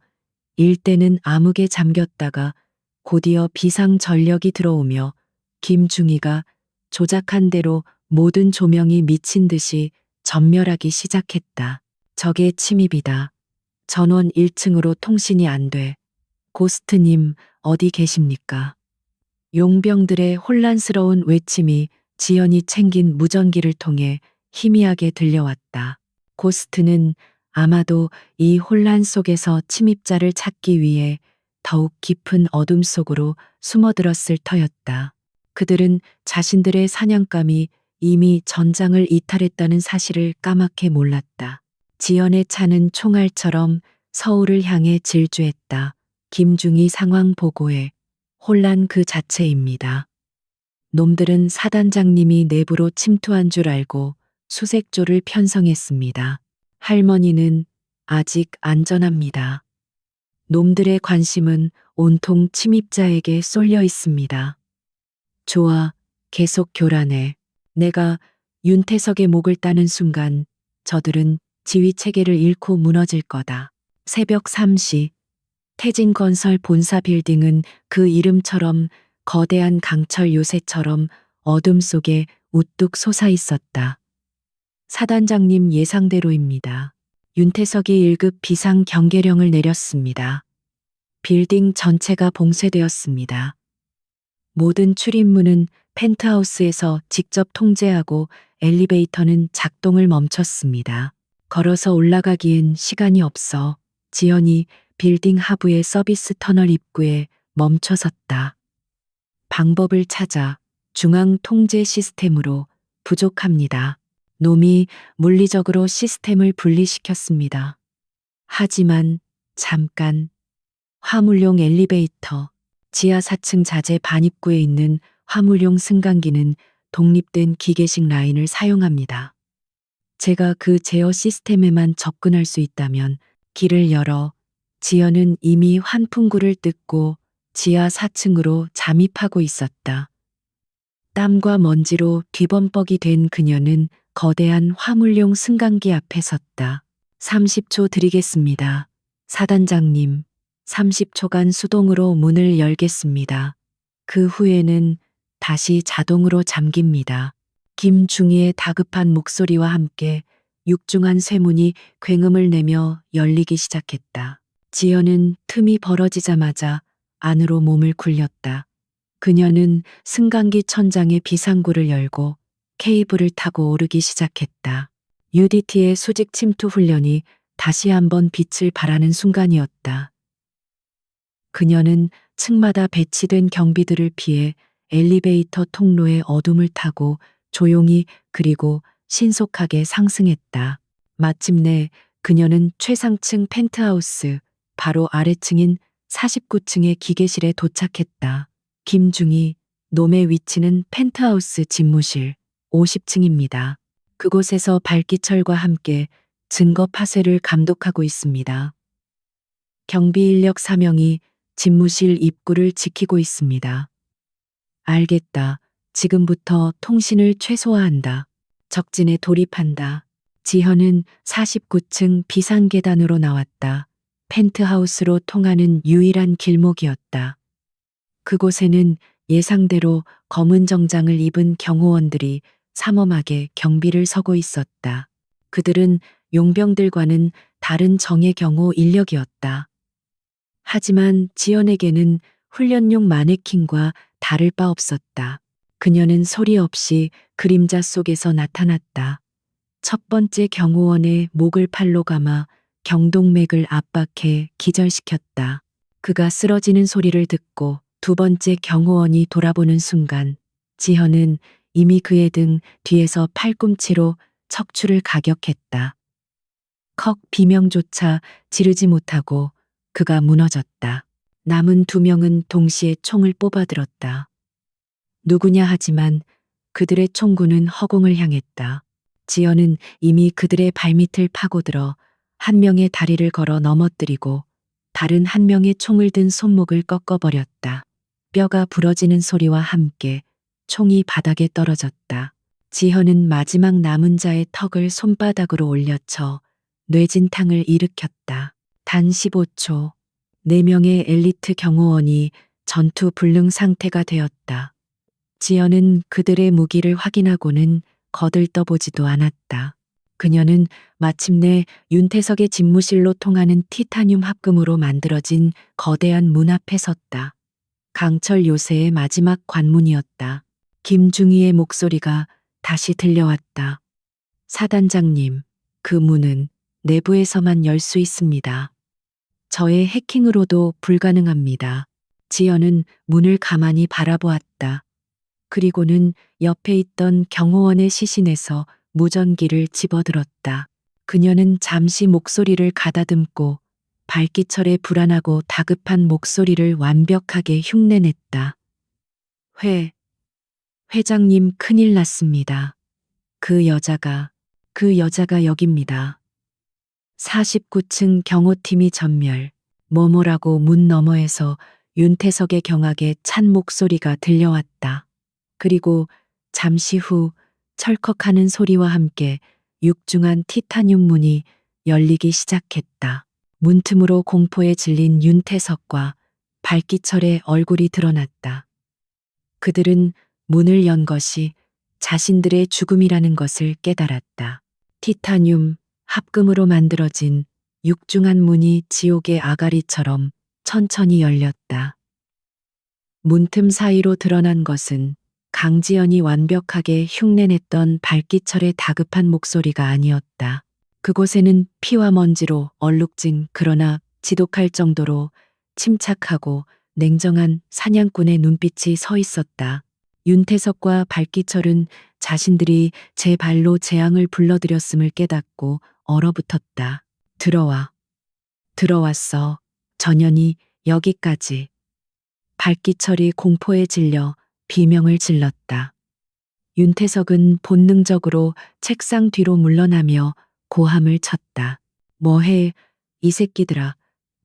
일대는 암흑에 잠겼다가 곧이어 비상 전력이 들어오며 김중희가 조작한 대로 모든 조명이 미친 듯이 전멸하기 시작했다. 적의 침입이다. 전원 1층으로 통신이 안 돼. 고스트님, 어디 계십니까? 용병들의 혼란스러운 외침이 지연이 챙긴 무전기를 통해 희미하게 들려왔다. 고스트는 아마도 이 혼란 속에서 침입자를 찾기 위해 더욱 깊은 어둠 속으로 숨어들었을 터였다. 그들은 자신들의 사냥감이 이미 전장을 이탈했다는 사실을 까맣게 몰랐다. 지연의 차는 총알처럼 서울을 향해 질주했다. 김중희 상황 보고에 혼란 그 자체입니다. 놈들은 사단장님이 내부로 침투한 줄 알고 수색조를 편성했습니다. 할머니는 아직 안전합니다. 놈들의 관심은 온통 침입자에게 쏠려 있습니다. 좋아, 계속 교란해. 내가 윤태석의 목을 따는 순간 저들은 지휘 체계를 잃고 무너질 거다. 새벽 3시 태진건설 본사 빌딩은 그 이름처럼 거대한 강철 요새처럼 어둠 속에 우뚝 솟아 있었다. 사단장님 예상대로입니다. 윤태석이 1급 비상 경계령을 내렸습니다. 빌딩 전체가 봉쇄되었습니다. 모든 출입문은 펜트하우스에서 직접 통제하고 엘리베이터는 작동을 멈췄습니다. 걸어서 올라가기엔 시간이 없어 지연이 빌딩 하부의 서비스 터널 입구에 멈춰섰다. 방법을 찾아 중앙 통제 시스템으로 부족합니다. 놈이 물리적으로 시스템을 분리시켰습니다. 하지만 잠깐 화물용 엘리베이터, 지하 4층 자재 반입구에 있는 화물용 승강기는 독립된 기계식 라인을 사용합니다. 제가 그 제어 시스템에만 접근할 수 있다면 길을 열어 지연은 이미 환풍구를 뜯고 지하 4층으로 잠입하고 있었다. 땀과 먼지로 뒤범벅이 된 그녀는 거대한 화물용 승강기 앞에 섰다. 30초 드리겠습니다. 사단장님, 30초간 수동으로 문을 열겠습니다. 그 후에는 다시 자동으로 잠깁니다. 김중희의 다급한 목소리와 함께 육중한 쇠문이 굉음을 내며 열리기 시작했다. 지연은 틈이 벌어지자마자 안으로 몸을 굴렸다. 그녀는 승강기 천장의 비상구를 열고 케이블을 타고 오르기 시작했다. UDT의 수직 침투 훈련이 다시 한번 빛을 발하는 순간이었다. 그녀는 층마다 배치된 경비들을 피해 엘리베이터 통로의 어둠을 타고 조용히 그리고 신속하게 상승했다. 마침내 그녀는 최상층 펜트하우스 바로 아래층인 49층의 기계실에 도착했다. 김중희, 놈의 위치는 펜트하우스 집무실 50층입니다. 그곳에서 발기철과 함께 증거 파쇄를 감독하고 있습니다. 경비 인력 4명이 집무실 입구를 지키고 있습니다. 알겠다. 지금부터 통신을 최소화한다. 적진에 돌입한다. 지현은 49층 비상계단으로 나왔다. 펜트하우스로 통하는 유일한 길목이었다. 그곳에는 예상대로 검은 정장을 입은 경호원들이 삼엄하게 경비를 서고 있었다. 그들은 용병들과는 다른 정예 경호 인력이었다. 하지만 지연에게는 훈련용 마네킹과 다를 바 없었다. 그녀는 소리 없이 그림자 속에서 나타났다. 첫 번째 경호원의 목을 팔로 감아 경동맥을 압박해 기절시켰다. 그가 쓰러지는 소리를 듣고 두 번째 경호원이 돌아보는 순간 지현은 이미 그의 등 뒤에서 팔꿈치로 척추를 가격했다. 컥 비명조차 지르지 못하고 그가 무너졌다. 남은 두 명은 동시에 총을 뽑아들었다. 누구냐 하지만 그들의 총구는 허공을 향했다. 지연은 이미 그들의 발밑을 파고들어 한 명의 다리를 걸어 넘어뜨리고 다른 한 명의 총을 든 손목을 꺾어버렸다. 뼈가 부러지는 소리와 함께 총이 바닥에 떨어졌다. 지현은 마지막 남은 자의 턱을 손바닥으로 올려쳐 뇌진탕을 일으켰다. 단 15초, 4명의 엘리트 경호원이 전투 불능 상태가 되었다. 지연은 그들의 무기를 확인하고는 거들떠보지도 않았다. 그녀는 마침내 윤태석의 집무실로 통하는 티타늄 합금으로 만들어진 거대한 문 앞에 섰다. 강철 요새의 마지막 관문이었다. 김중희의 목소리가 다시 들려왔다. 사단장님, 그 문은 내부에서만 열 수 있습니다. 저의 해킹으로도 불가능합니다. 지연은 문을 가만히 바라보았다. 그리고는 옆에 있던 경호원의 시신에서 무전기를 집어들었다. 그녀는 잠시 목소리를 가다듬고 발기철의 불안하고 다급한 목소리를 완벽하게 흉내냈다. 회장님 큰일 났습니다. 그 여자가 여기입니다. 49층 경호팀이 전멸. 뭐뭐라고 문 너머에서 윤태석의 경악에 찬 목소리가 들려왔다. 그리고 잠시 후 철컥하는 소리와 함께 육중한 티타늄 문이 열리기 시작했다. 문틈으로 공포에 질린 윤태석과 발기철의 얼굴이 드러났다. 그들은 문을 연 것이 자신들의 죽음이라는 것을 깨달았다. 티타늄, 합금으로 만들어진 육중한 문이 지옥의 아가리처럼 천천히 열렸다. 문틈 사이로 드러난 것은 강지연이 완벽하게 흉내냈던 발기철의 다급한 목소리가 아니었다. 그곳에는 피와 먼지로 얼룩진 그러나 지독할 정도로 침착하고 냉정한 사냥꾼의 눈빛이 서 있었다. 윤태석과 발기철은 자신들이 제 발로 재앙을 불러들였음을 깨닫고 얼어붙었다. 들어와. 들어왔어. 전연이 여기까지. 발기철이 공포에 질려 비명을 질렀다. 윤태석은 본능적으로 책상 뒤로 물러나며 고함을 쳤다. 뭐해, 이 새끼들아.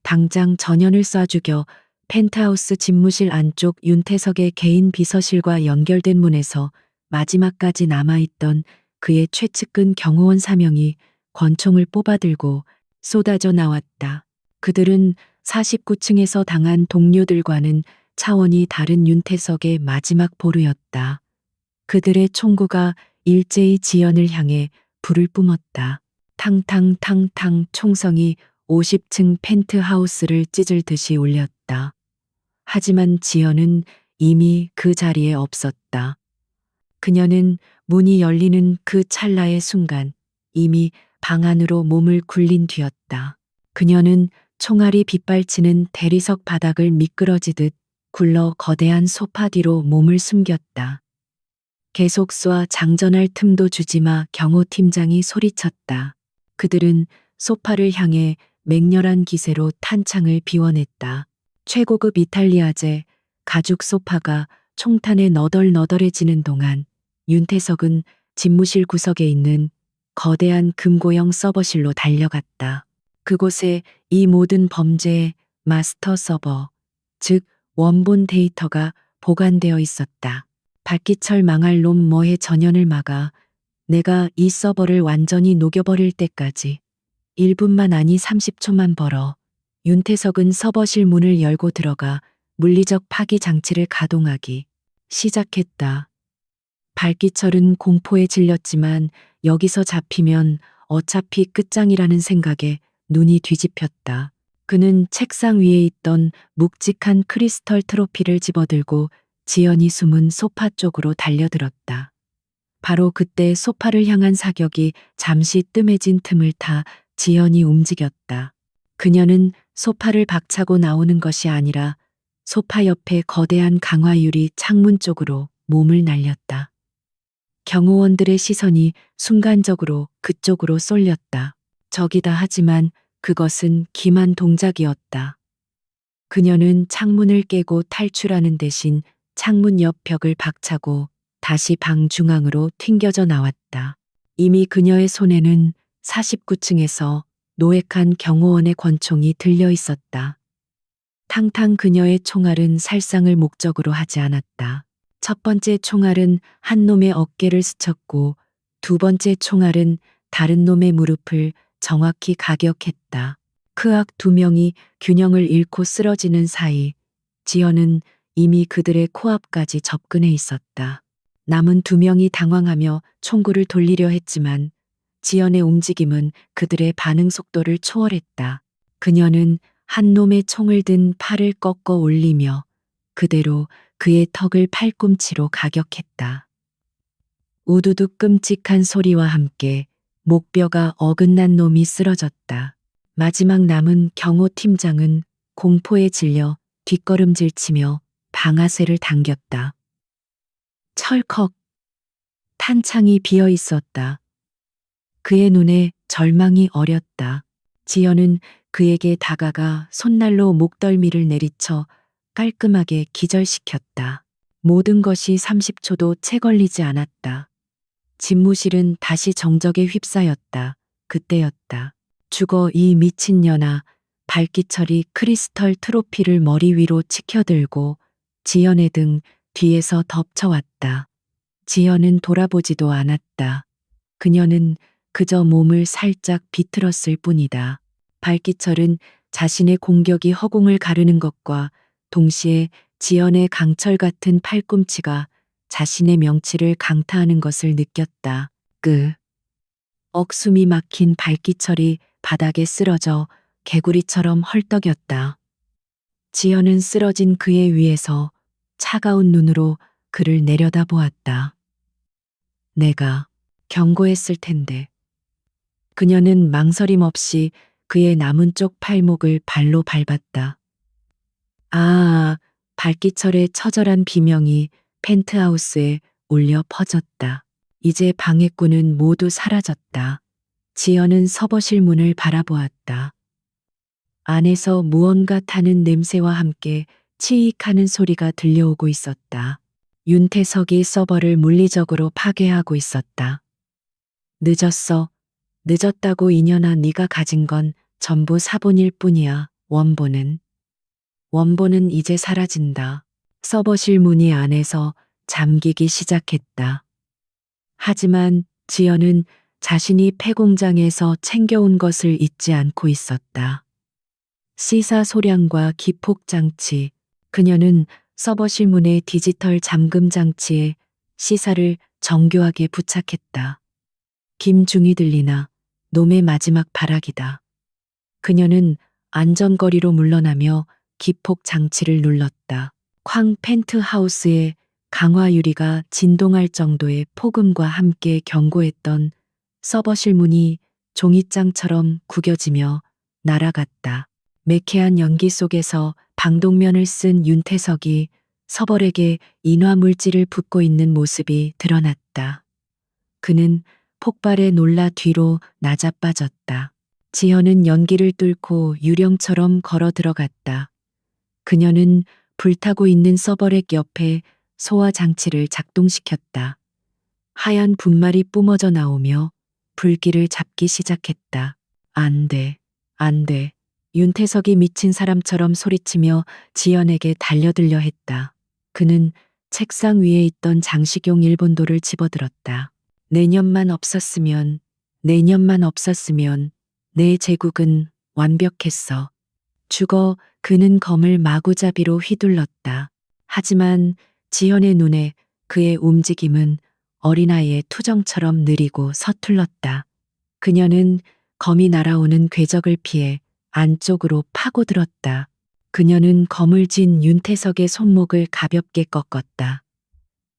당장 전연을 쏴 죽여. 펜트하우스 집무실 안쪽 윤태석의 개인 비서실과 연결된 문에서 마지막까지 남아있던 그의 최측근 경호원 3명이 권총을 뽑아들고 쏟아져 나왔다. 그들은 49층에서 당한 동료들과는 차원이 다른 윤태석의 마지막 보루였다. 그들의 총구가 일제히 지연을 향해 불을 뿜었다. 탕탕탕탕 총성이 50층 펜트하우스를 찢을 듯이 울렸다. 하지만 지연은 이미 그 자리에 없었다. 그녀는 문이 열리는 그 찰나의 순간 이미 방 안으로 몸을 굴린 뒤였다. 그녀는 총알이 빗발치는 대리석 바닥을 미끄러지듯 굴러 거대한 소파 뒤로 몸을 숨겼다. 계속 쏴 장전할 틈도 주지마 경호팀장이 소리쳤다. 그들은 소파를 향해 맹렬한 기세로 탄창을 비워냈다. 최고급 이탈리아제 가죽 소파가 총탄에 너덜너덜해지는 동안 윤태석은 집무실 구석에 있는 거대한 금고형 서버실로 달려갔다. 그곳에 이 모든 범죄의 마스터 서버, 즉 원본 데이터가 보관되어 있었다. 발기철 망할 놈 뭐해 전연을 막아. 내가 이 서버를 완전히 녹여버릴 때까지 1분만 아니 30초만 벌어. 윤태석은 서버실 문을 열고 들어가 물리적 파기 장치를 가동하기 시작했다. 발기철은 공포에 질렸지만 여기서 잡히면 어차피 끝장이라는 생각에 눈이 뒤집혔다. 그는 책상 위에 있던 묵직한 크리스털 트로피를 집어들고 지연이 숨은 소파 쪽으로 달려들었다. 바로 그때 소파를 향한 사격이 잠시 뜸해진 틈을 타 지연이 움직였다. 그녀는 소파를 박차고 나오는 것이 아니라 소파 옆에 거대한 강화유리 창문 쪽으로 몸을 날렸다. 경호원들의 시선이 순간적으로 그쪽으로 쏠렸다. 적이다 하지만 그것은 기만 동작이었다. 그녀는 창문을 깨고 탈출하는 대신 창문 옆 벽을 박차고 다시 방 중앙으로 튕겨져 나왔다. 이미 그녀의 손에는 49층에서 노획한 경호원의 권총이 들려 있었다. 탕탕 그녀의 총알은 살상을 목적으로 하지 않았다. 첫 번째 총알은 한 놈의 어깨를 스쳤고 두 번째 총알은 다른 놈의 무릎을 정확히 가격했다. 크악 두 명이 균형을 잃고 쓰러지는 사이 지연은 이미 그들의 코앞까지 접근해 있었다. 남은 두 명이 당황하며 총구를 돌리려 했지만 지연의 움직임은 그들의 반응 속도를 초월했다. 그녀는 한 놈의 총을 든 팔을 꺾어 올리며 그대로 그의 턱을 팔꿈치로 가격했다. 우두둑 끔찍한 소리와 함께 목뼈가 어긋난 놈이 쓰러졌다. 마지막 남은 경호팀장은 공포에 질려 뒷걸음질치며 방아쇠를 당겼다. 철컥. 탄창이 비어 있었다. 그의 눈에 절망이 어렸다. 지연은 그에게 다가가 손날로 목덜미를 내리쳐 깔끔하게 기절시켰다. 모든 것이 30초도 채 걸리지 않았다. 집무실은 다시 정적에 휩싸였다. 그때였다. 죽어 이 미친년아. 발기철이 크리스털 트로피를 머리 위로 치켜들고 지연의 등 뒤에서 덮쳐왔다. 지연은 돌아보지도 않았다. 그녀는 그저 몸을 살짝 비틀었을 뿐이다. 발기철은 자신의 공격이 허공을 가르는 것과 동시에 지연의 강철 같은 팔꿈치가 자신의 명치를 강타하는 것을 느꼈다. 억숨이 막힌 발기철이 바닥에 쓰러져 개구리처럼 헐떡였다. 지연은 쓰러진 그의 위에서 차가운 눈으로 그를 내려다보았다. 내가 경고했을 텐데. 그녀는 망설임 없이 그의 남은 쪽 팔목을 발로 밟았다. 아, 발기철의 처절한 비명이 펜트하우스에 울려 퍼졌다. 이제 방해꾼은 모두 사라졌다. 지연은 서버실 문을 바라보았다. 안에서 무언가 타는 냄새와 함께 치익하는 소리가 들려오고 있었다. 윤태석이 서버를 물리적으로 파괴하고 있었다. 늦었어. 늦었다고 이년아, 네가 가진 건 전부 사본일 뿐이야. 원본은 이제 사라진다. 서버실 문이 안에서 잠기기 시작했다. 하지만 지연은 자신이 폐공장에서 챙겨온 것을 잊지 않고 있었다. 시사소량과 기폭장치. 그녀는 서버실 문의 디지털 잠금 장치에 시사를 정교하게 부착했다. 김중이 들리나 놈의 마지막 발악이다. 그녀는 안전거리로 물러나며 기폭 장치를 눌렀다. 쾅. 펜트하우스의 강화 유리가 진동할 정도의 폭음과 함께 경고했던 서버실 문이 종이장처럼 구겨지며 날아갔다. 매캐한 연기 속에서 방독면을 쓴 윤태석이 서벌에게 인화 물질을 붓고 있는 모습이 드러났다. 그는 폭발에 놀라 뒤로 나자빠졌다. 지현은 연기를 뚫고 유령처럼 걸어 들어갔다. 그녀는 불타고 있는 서버렉 옆에 소화 장치를 작동시켰다. 하얀 분말이 뿜어져 나오며 불길을 잡기 시작했다. 안 돼, 안 돼. 윤태석이 미친 사람처럼 소리치며 지연에게 달려들려 했다. 그는 책상 위에 있던 장식용 일본도를 집어들었다. 내년만 없었으면 내 제국은 완벽했어. 죽어. 그는 검을 마구잡이로 휘둘렀다. 하지만 지현의 눈에 그의 움직임은 어린아이의 투정처럼 느리고 서툴렀다. 그녀는 검이 날아오는 궤적을 피해 안쪽으로 파고들었다. 그녀는 검을 쥔 윤태석의 손목을 가볍게 꺾었다.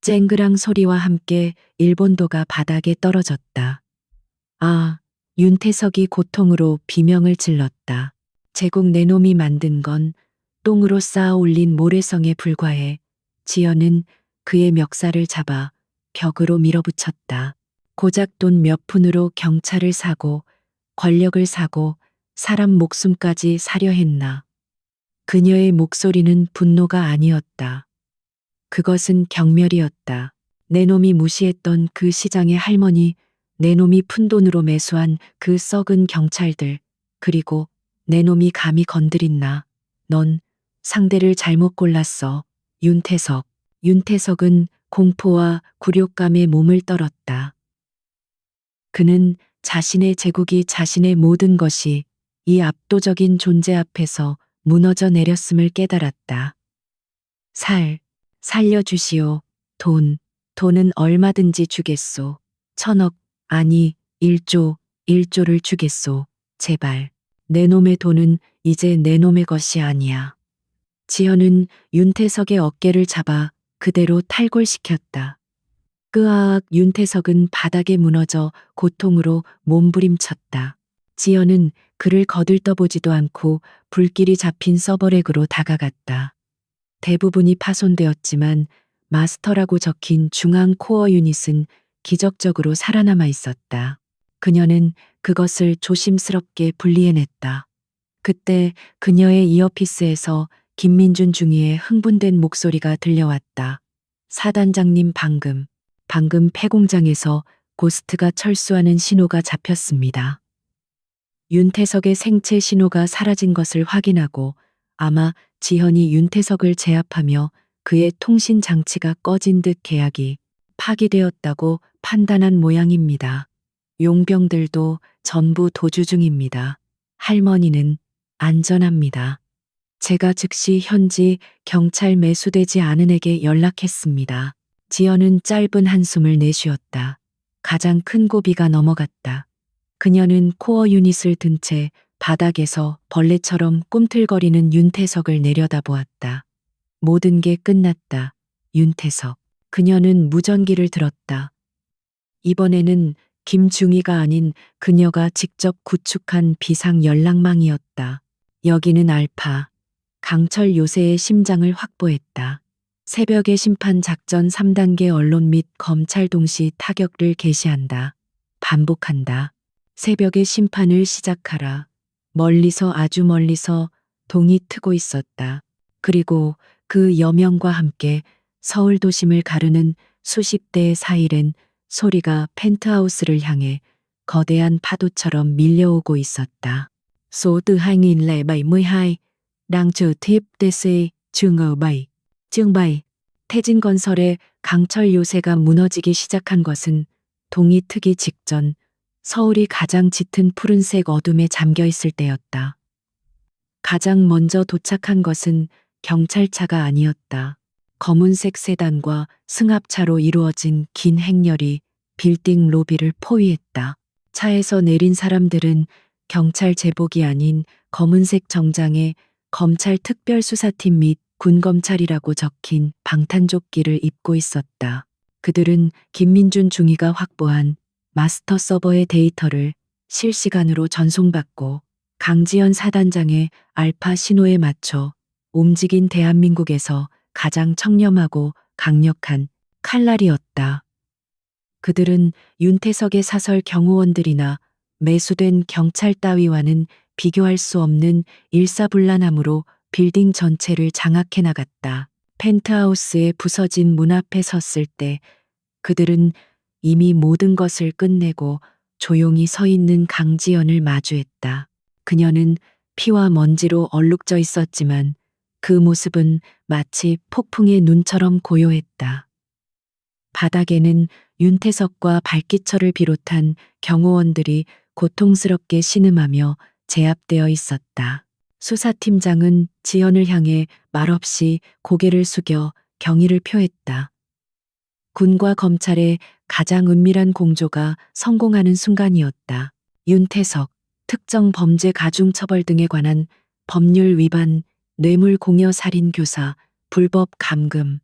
쨍그랑 소리와 함께 일본도가 바닥에 떨어졌다. 아, 윤태석이 고통으로 비명을 질렀다. 제국 내놈이 만든 건 똥으로 쌓아 올린 모래성에 불과해. 지연은 그의 멱살을 잡아 벽으로 밀어붙였다. 고작 돈 몇 푼으로 경찰을 사고 권력을 사고 사람 목숨까지 사려 했나. 그녀의 목소리는 분노가 아니었다. 그것은 경멸이었다. 내놈이 무시했던 그 시장의 할머니, 내놈이 푼돈으로 매수한 그 썩은 경찰들, 그리고 내놈이 감히 건드린 나. 넌 상대를 잘못 골랐어. 윤태석. 윤태석은 공포와 굴욕감에 몸을 떨었다. 그는 자신의 제국이, 자신의 모든 것이 이 압도적인 존재 앞에서 무너져 내렸음을 깨달았다. 살려주시오. 돈은 얼마든지 주겠소. 1,000억, 아니 1조를 주겠소. 제발. 내 놈의 돈은 이제 내 놈의 것이 아니야. 지현은 윤태석의 어깨를 잡아 그대로 탈골시켰다. 끄아악. 윤태석은 바닥에 무너져 고통으로 몸부림쳤다. 지연은 그를 거들떠보지도 않고 불길이 잡힌 서버렉으로 다가갔다. 대부분이 파손되었지만 마스터라고 적힌 중앙 코어 유닛은 기적적으로 살아남아 있었다. 그녀는 그것을 조심스럽게 분리해냈다. 그때 그녀의 이어피스에서 김민준 중위의 흥분된 목소리가 들려왔다. 사단장님, 방금 폐공장에서 고스트가 철수하는 신호가 잡혔습니다. 윤태석의 생체 신호가 사라진 것을 확인하고 아마 지현이 윤태석을 제압하며 그의 통신 장치가 꺼진 듯 계약이 파기되었다고 판단한 모양입니다. 용병들도 전부 도주 중입니다. 할머니는 안전합니다. 제가 즉시 현지 경찰 매수되지 않은에게 연락했습니다. 지연은 짧은 한숨을 내쉬었다. 가장 큰 고비가 넘어갔다. 그녀는 코어 유닛을 든 채 바닥에서 벌레처럼 꿈틀거리는 윤태석을 내려다보았다. 모든 게 끝났다. 윤태석. 그녀는 무전기를 들었다. 이번에는 김중희가 아닌 그녀가 직접 구축한 비상 연락망이었다. 여기는 알파. 강철 요새의 심장을 확보했다. 새벽의 심판 작전 3단계 언론 및 검찰 동시 타격을 개시한다. 반복한다. 새벽의 심판을 시작하라. 멀리서 아주 멀리서 동이 트고 있었다. 그리고 그 여명과 함께 서울 도심을 가르는 수십 대의 사이렌 소리가 펜트하우스를 향해 거대한 파도처럼 밀려오고 있었다. Số từ 2072 đang chờ tiếp TC chương ở 7. chương 7. 태진건설의 강철 요새가 무너지기 시작한 것은 동이 트기 직전 서울이 가장 짙은 푸른색 어둠에 잠겨 있을 때였다. 가장 먼저 도착한 것은 경찰차가 아니었다. 검은색 세단과 승합차로 이루어진 긴 행렬이 빌딩 로비를 포위했다. 차에서 내린 사람들은 경찰 제복이 아닌 검은색 정장에 검찰 특별수사팀 및 군검찰이라고 적힌 방탄조끼를 입고 있었다. 그들은 김민준 중위가 확보한 마스터 서버의 데이터를 실시간으로 전송받고 강지연 사단장의 알파 신호에 맞춰 움직인 대한민국에서 가장 청렴하고 강력한 칼날이었다. 그들은 윤태석의 사설 경호원들이나 매수된 경찰 따위와는 비교할 수 없는 일사불란함으로 빌딩 전체를 장악해 나갔다. 펜트하우스의 부서진 문 앞에 섰을 때 그들은 이미 모든 것을 끝내고 조용히 서 있는 강지연을 마주했다. 그녀는 피와 먼지로 얼룩져 있었지만 그 모습은 마치 폭풍의 눈처럼 고요했다. 바닥에는 윤태석과 발기철을 비롯한 경호원들이 고통스럽게 신음하며 제압되어 있었다. 수사팀장은 지연을 향해 말없이 고개를 숙여 경의를 표했다. 군과 검찰의 가장 은밀한 공조가 성공하는 순간이었다. 윤태석, 특정 범죄 가중처벌 등에 관한 법률 위반, 뇌물 공여 살인 교사, 불법 감금,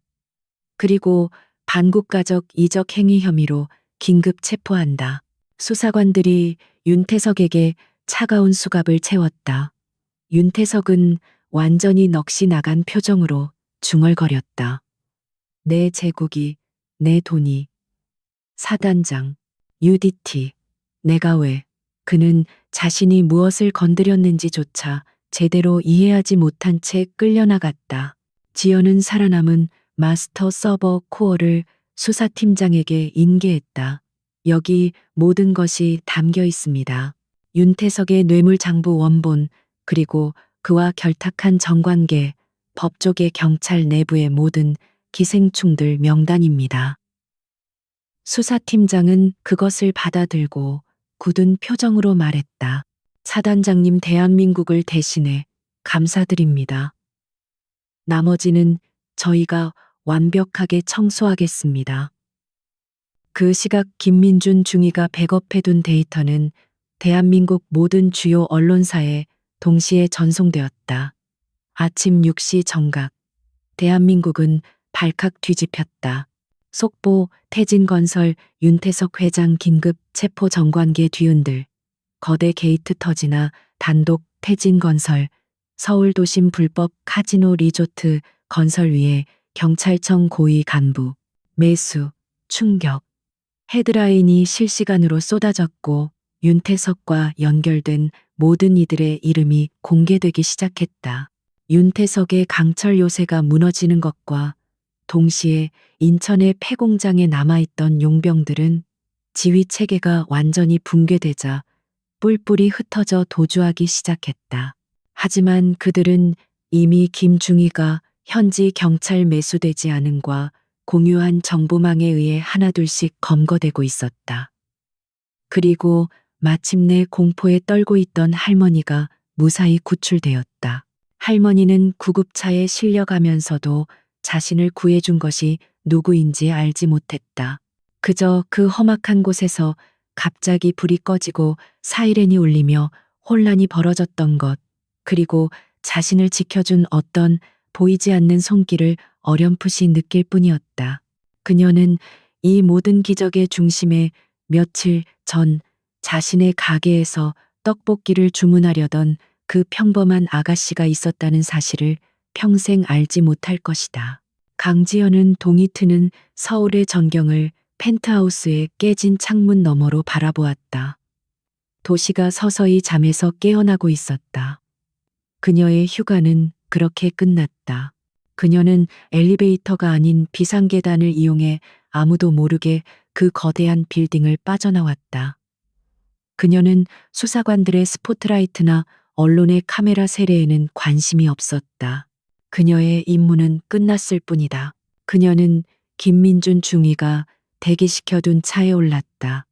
그리고 반국가적 이적 행위 혐의로 긴급 체포한다. 수사관들이 윤태석에게 차가운 수갑을 채웠다. 윤태석은 완전히 넋이 나간 표정으로 중얼거렸다. 내 제국이, 내 돈이. 사단장, UDT, 내가 왜. 그는 자신이 무엇을 건드렸는지조차 제대로 이해하지 못한 채 끌려나갔다. 지연은 살아남은 마스터 서버 코어를 수사팀장에게 인계했다. 여기 모든 것이 담겨 있습니다. 윤태석의 뇌물장부 원본, 그리고 그와 결탁한 정관계, 법조계 경찰 내부의 모든 기생충들 명단입니다. 수사팀장은 그것을 받아들고 굳은 표정으로 말했다. 사단장님, 대한민국을 대신해 감사드립니다. 나머지는 저희가 완벽하게 청소하겠습니다. 그 시각 김민준 중위가 백업해둔 데이터는 대한민국 모든 주요 언론사에 동시에 전송되었다. 아침 6시 정각. 대한민국은 발칵 뒤집혔다. 속보, 태진건설, 윤태석 회장 긴급 체포 정관계 뒤흔들. 거대 게이트 터지나 단독 태진건설, 서울도심 불법 카지노 리조트 건설 위에 경찰청 고위 간부, 매수, 충격. 헤드라인이 실시간으로 쏟아졌고 윤태석과 연결된 모든 이들의 이름이 공개되기 시작했다. 윤태석의 강철 요새가 무너지는 것과 동시에 인천의 폐공장에 남아있던 용병들은 지휘 체계가 완전히 붕괴되자 뿔뿔이 흩어져 도주하기 시작했다. 하지만 그들은 이미 김중희가 현지 경찰 매수되지 않음과 공유한 정보망에 의해 하나둘씩 검거되고 있었다. 그리고 마침내 공포에 떨고 있던 할머니가 무사히 구출되었다. 할머니는 구급차에 실려가면서도 자신을 구해준 것이 누구인지 알지 못했다. 그저 그 험악한 곳에서 갑자기 불이 꺼지고 사이렌이 울리며 혼란이 벌어졌던 것, 그리고 자신을 지켜준 어떤 보이지 않는 손길을 어렴풋이 느낄 뿐이었다. 그녀는 이 모든 기적의 중심에 며칠 전 자신의 가게에서 떡볶이를 주문하려던 그 평범한 아가씨가 있었다는 사실을 평생 알지 못할 것이다. 강지연은 동이 트는 서울의 전경을 펜트하우스의 깨진 창문 너머로 바라보았다. 도시가 서서히 잠에서 깨어나고 있었다. 그녀의 휴가는 그렇게 끝났다. 그녀는 엘리베이터가 아닌 비상계단을 이용해 아무도 모르게 그 거대한 빌딩을 빠져나왔다. 그녀는 수사관들의 스포트라이트나 언론의 카메라 세례에는 관심이 없었다. 그녀의 임무는 끝났을 뿐이다. 그녀는 김민준 중위가 대기시켜둔 차에 올랐다.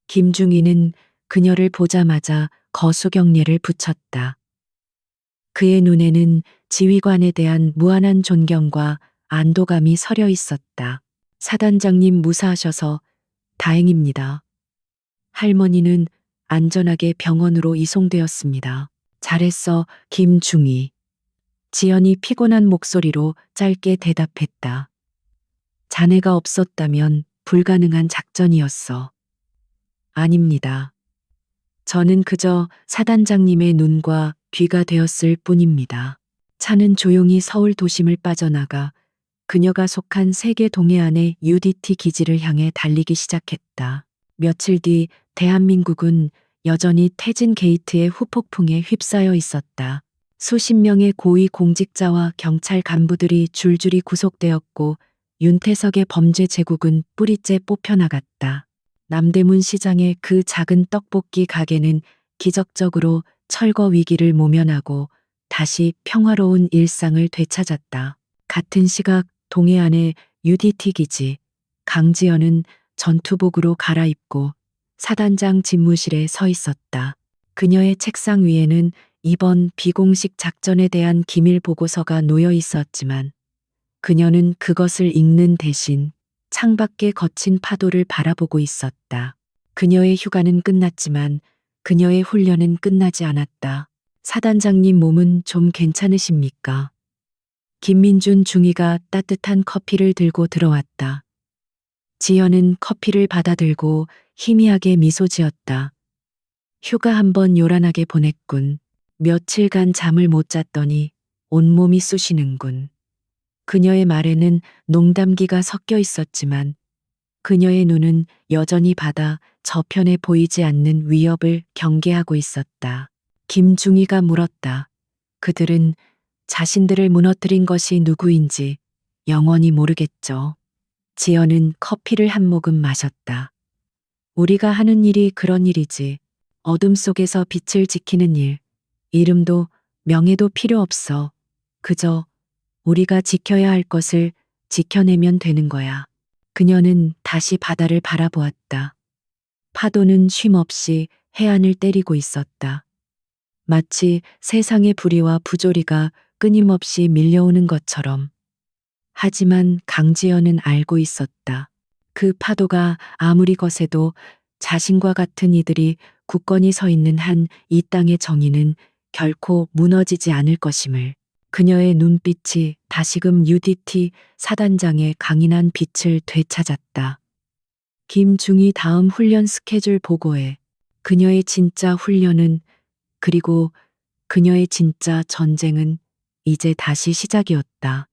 김중위는 그녀를 보자마자 거수경례를 붙였다. 그의 눈에는 지휘관에 대한 무한한 존경과 안도감이 서려 있었다. 사단장님 무사하셔서 다행입니다. 할머니는 안전하게 병원으로 이송되었습니다. 잘했어, 김중희. 지연이 피곤한 목소리로 짧게 대답했다. 자네가 없었다면 불가능한 작전이었어. 아닙니다. 저는 그저 사단장님의 눈과 귀가 되었을 뿐입니다. 차는 조용히 서울 도심을 빠져나가 그녀가 속한 세계 동해안의 UDT 기지를 향해 달리기 시작했다. 며칠 뒤 대한민국은 여전히 태진 게이트의 후폭풍에 휩싸여 있었다. 수십 명의 고위 공직자와 경찰 간부들이 줄줄이 구속되었고 윤태석의 범죄 제국은 뿌리째 뽑혀나갔다. 남대문 시장의 그 작은 떡볶이 가게는 기적적으로 철거 위기를 모면하고 다시 평화로운 일상을 되찾았다. 같은 시각 동해안의 UDT 기지, 강지연은 전투복으로 갈아입고 사단장 집무실에 서 있었다. 그녀의 책상 위에는 이번 비공식 작전에 대한 기밀 보고서가 놓여 있었지만 그녀는 그것을 읽는 대신 창밖의 거친 파도를 바라보고 있었다. 그녀의 휴가는 끝났지만 그녀의 훈련은 끝나지 않았다. 사단장님 몸은 좀 괜찮으십니까? 김민준 중위가 따뜻한 커피를 들고 들어왔다. 지연은 커피를 받아들고 희미하게 미소 지었다. 휴가 한번 요란하게 보냈군. 며칠간 잠을 못 잤더니 온몸이 쑤시는군. 그녀의 말에는 농담기가 섞여 있었지만 그녀의 눈은 여전히 바다 저편에 보이지 않는 위협을 경계하고 있었다. 김중희가 물었다. 그들은 자신들을 무너뜨린 것이 누구인지 영원히 모르겠죠. 지연은 커피를 한 모금 마셨다. 우리가 하는 일이 그런 일이지. 어둠 속에서 빛을 지키는 일. 이름도 명예도 필요 없어. 그저 우리가 지켜야 할 것을 지켜내면 되는 거야. 그녀는 다시 바다를 바라보았다. 파도는 쉼없이 해안을 때리고 있었다. 마치 세상의 불의와 부조리가 끊임없이 밀려오는 것처럼. 하지만 강지연은 알고 있었다. 그 파도가 아무리 거세도 자신과 같은 이들이 굳건히 서 있는 한 이 땅의 정의는 결코 무너지지 않을 것임을. 그녀의 눈빛이 다시금 UDT 사단장의 강인한 빛을 되찾았다. 김중희 다음 훈련 스케줄 보고에 그녀의 진짜 훈련은 그리고 그녀의 진짜 전쟁은 이제 다시 시작이었다.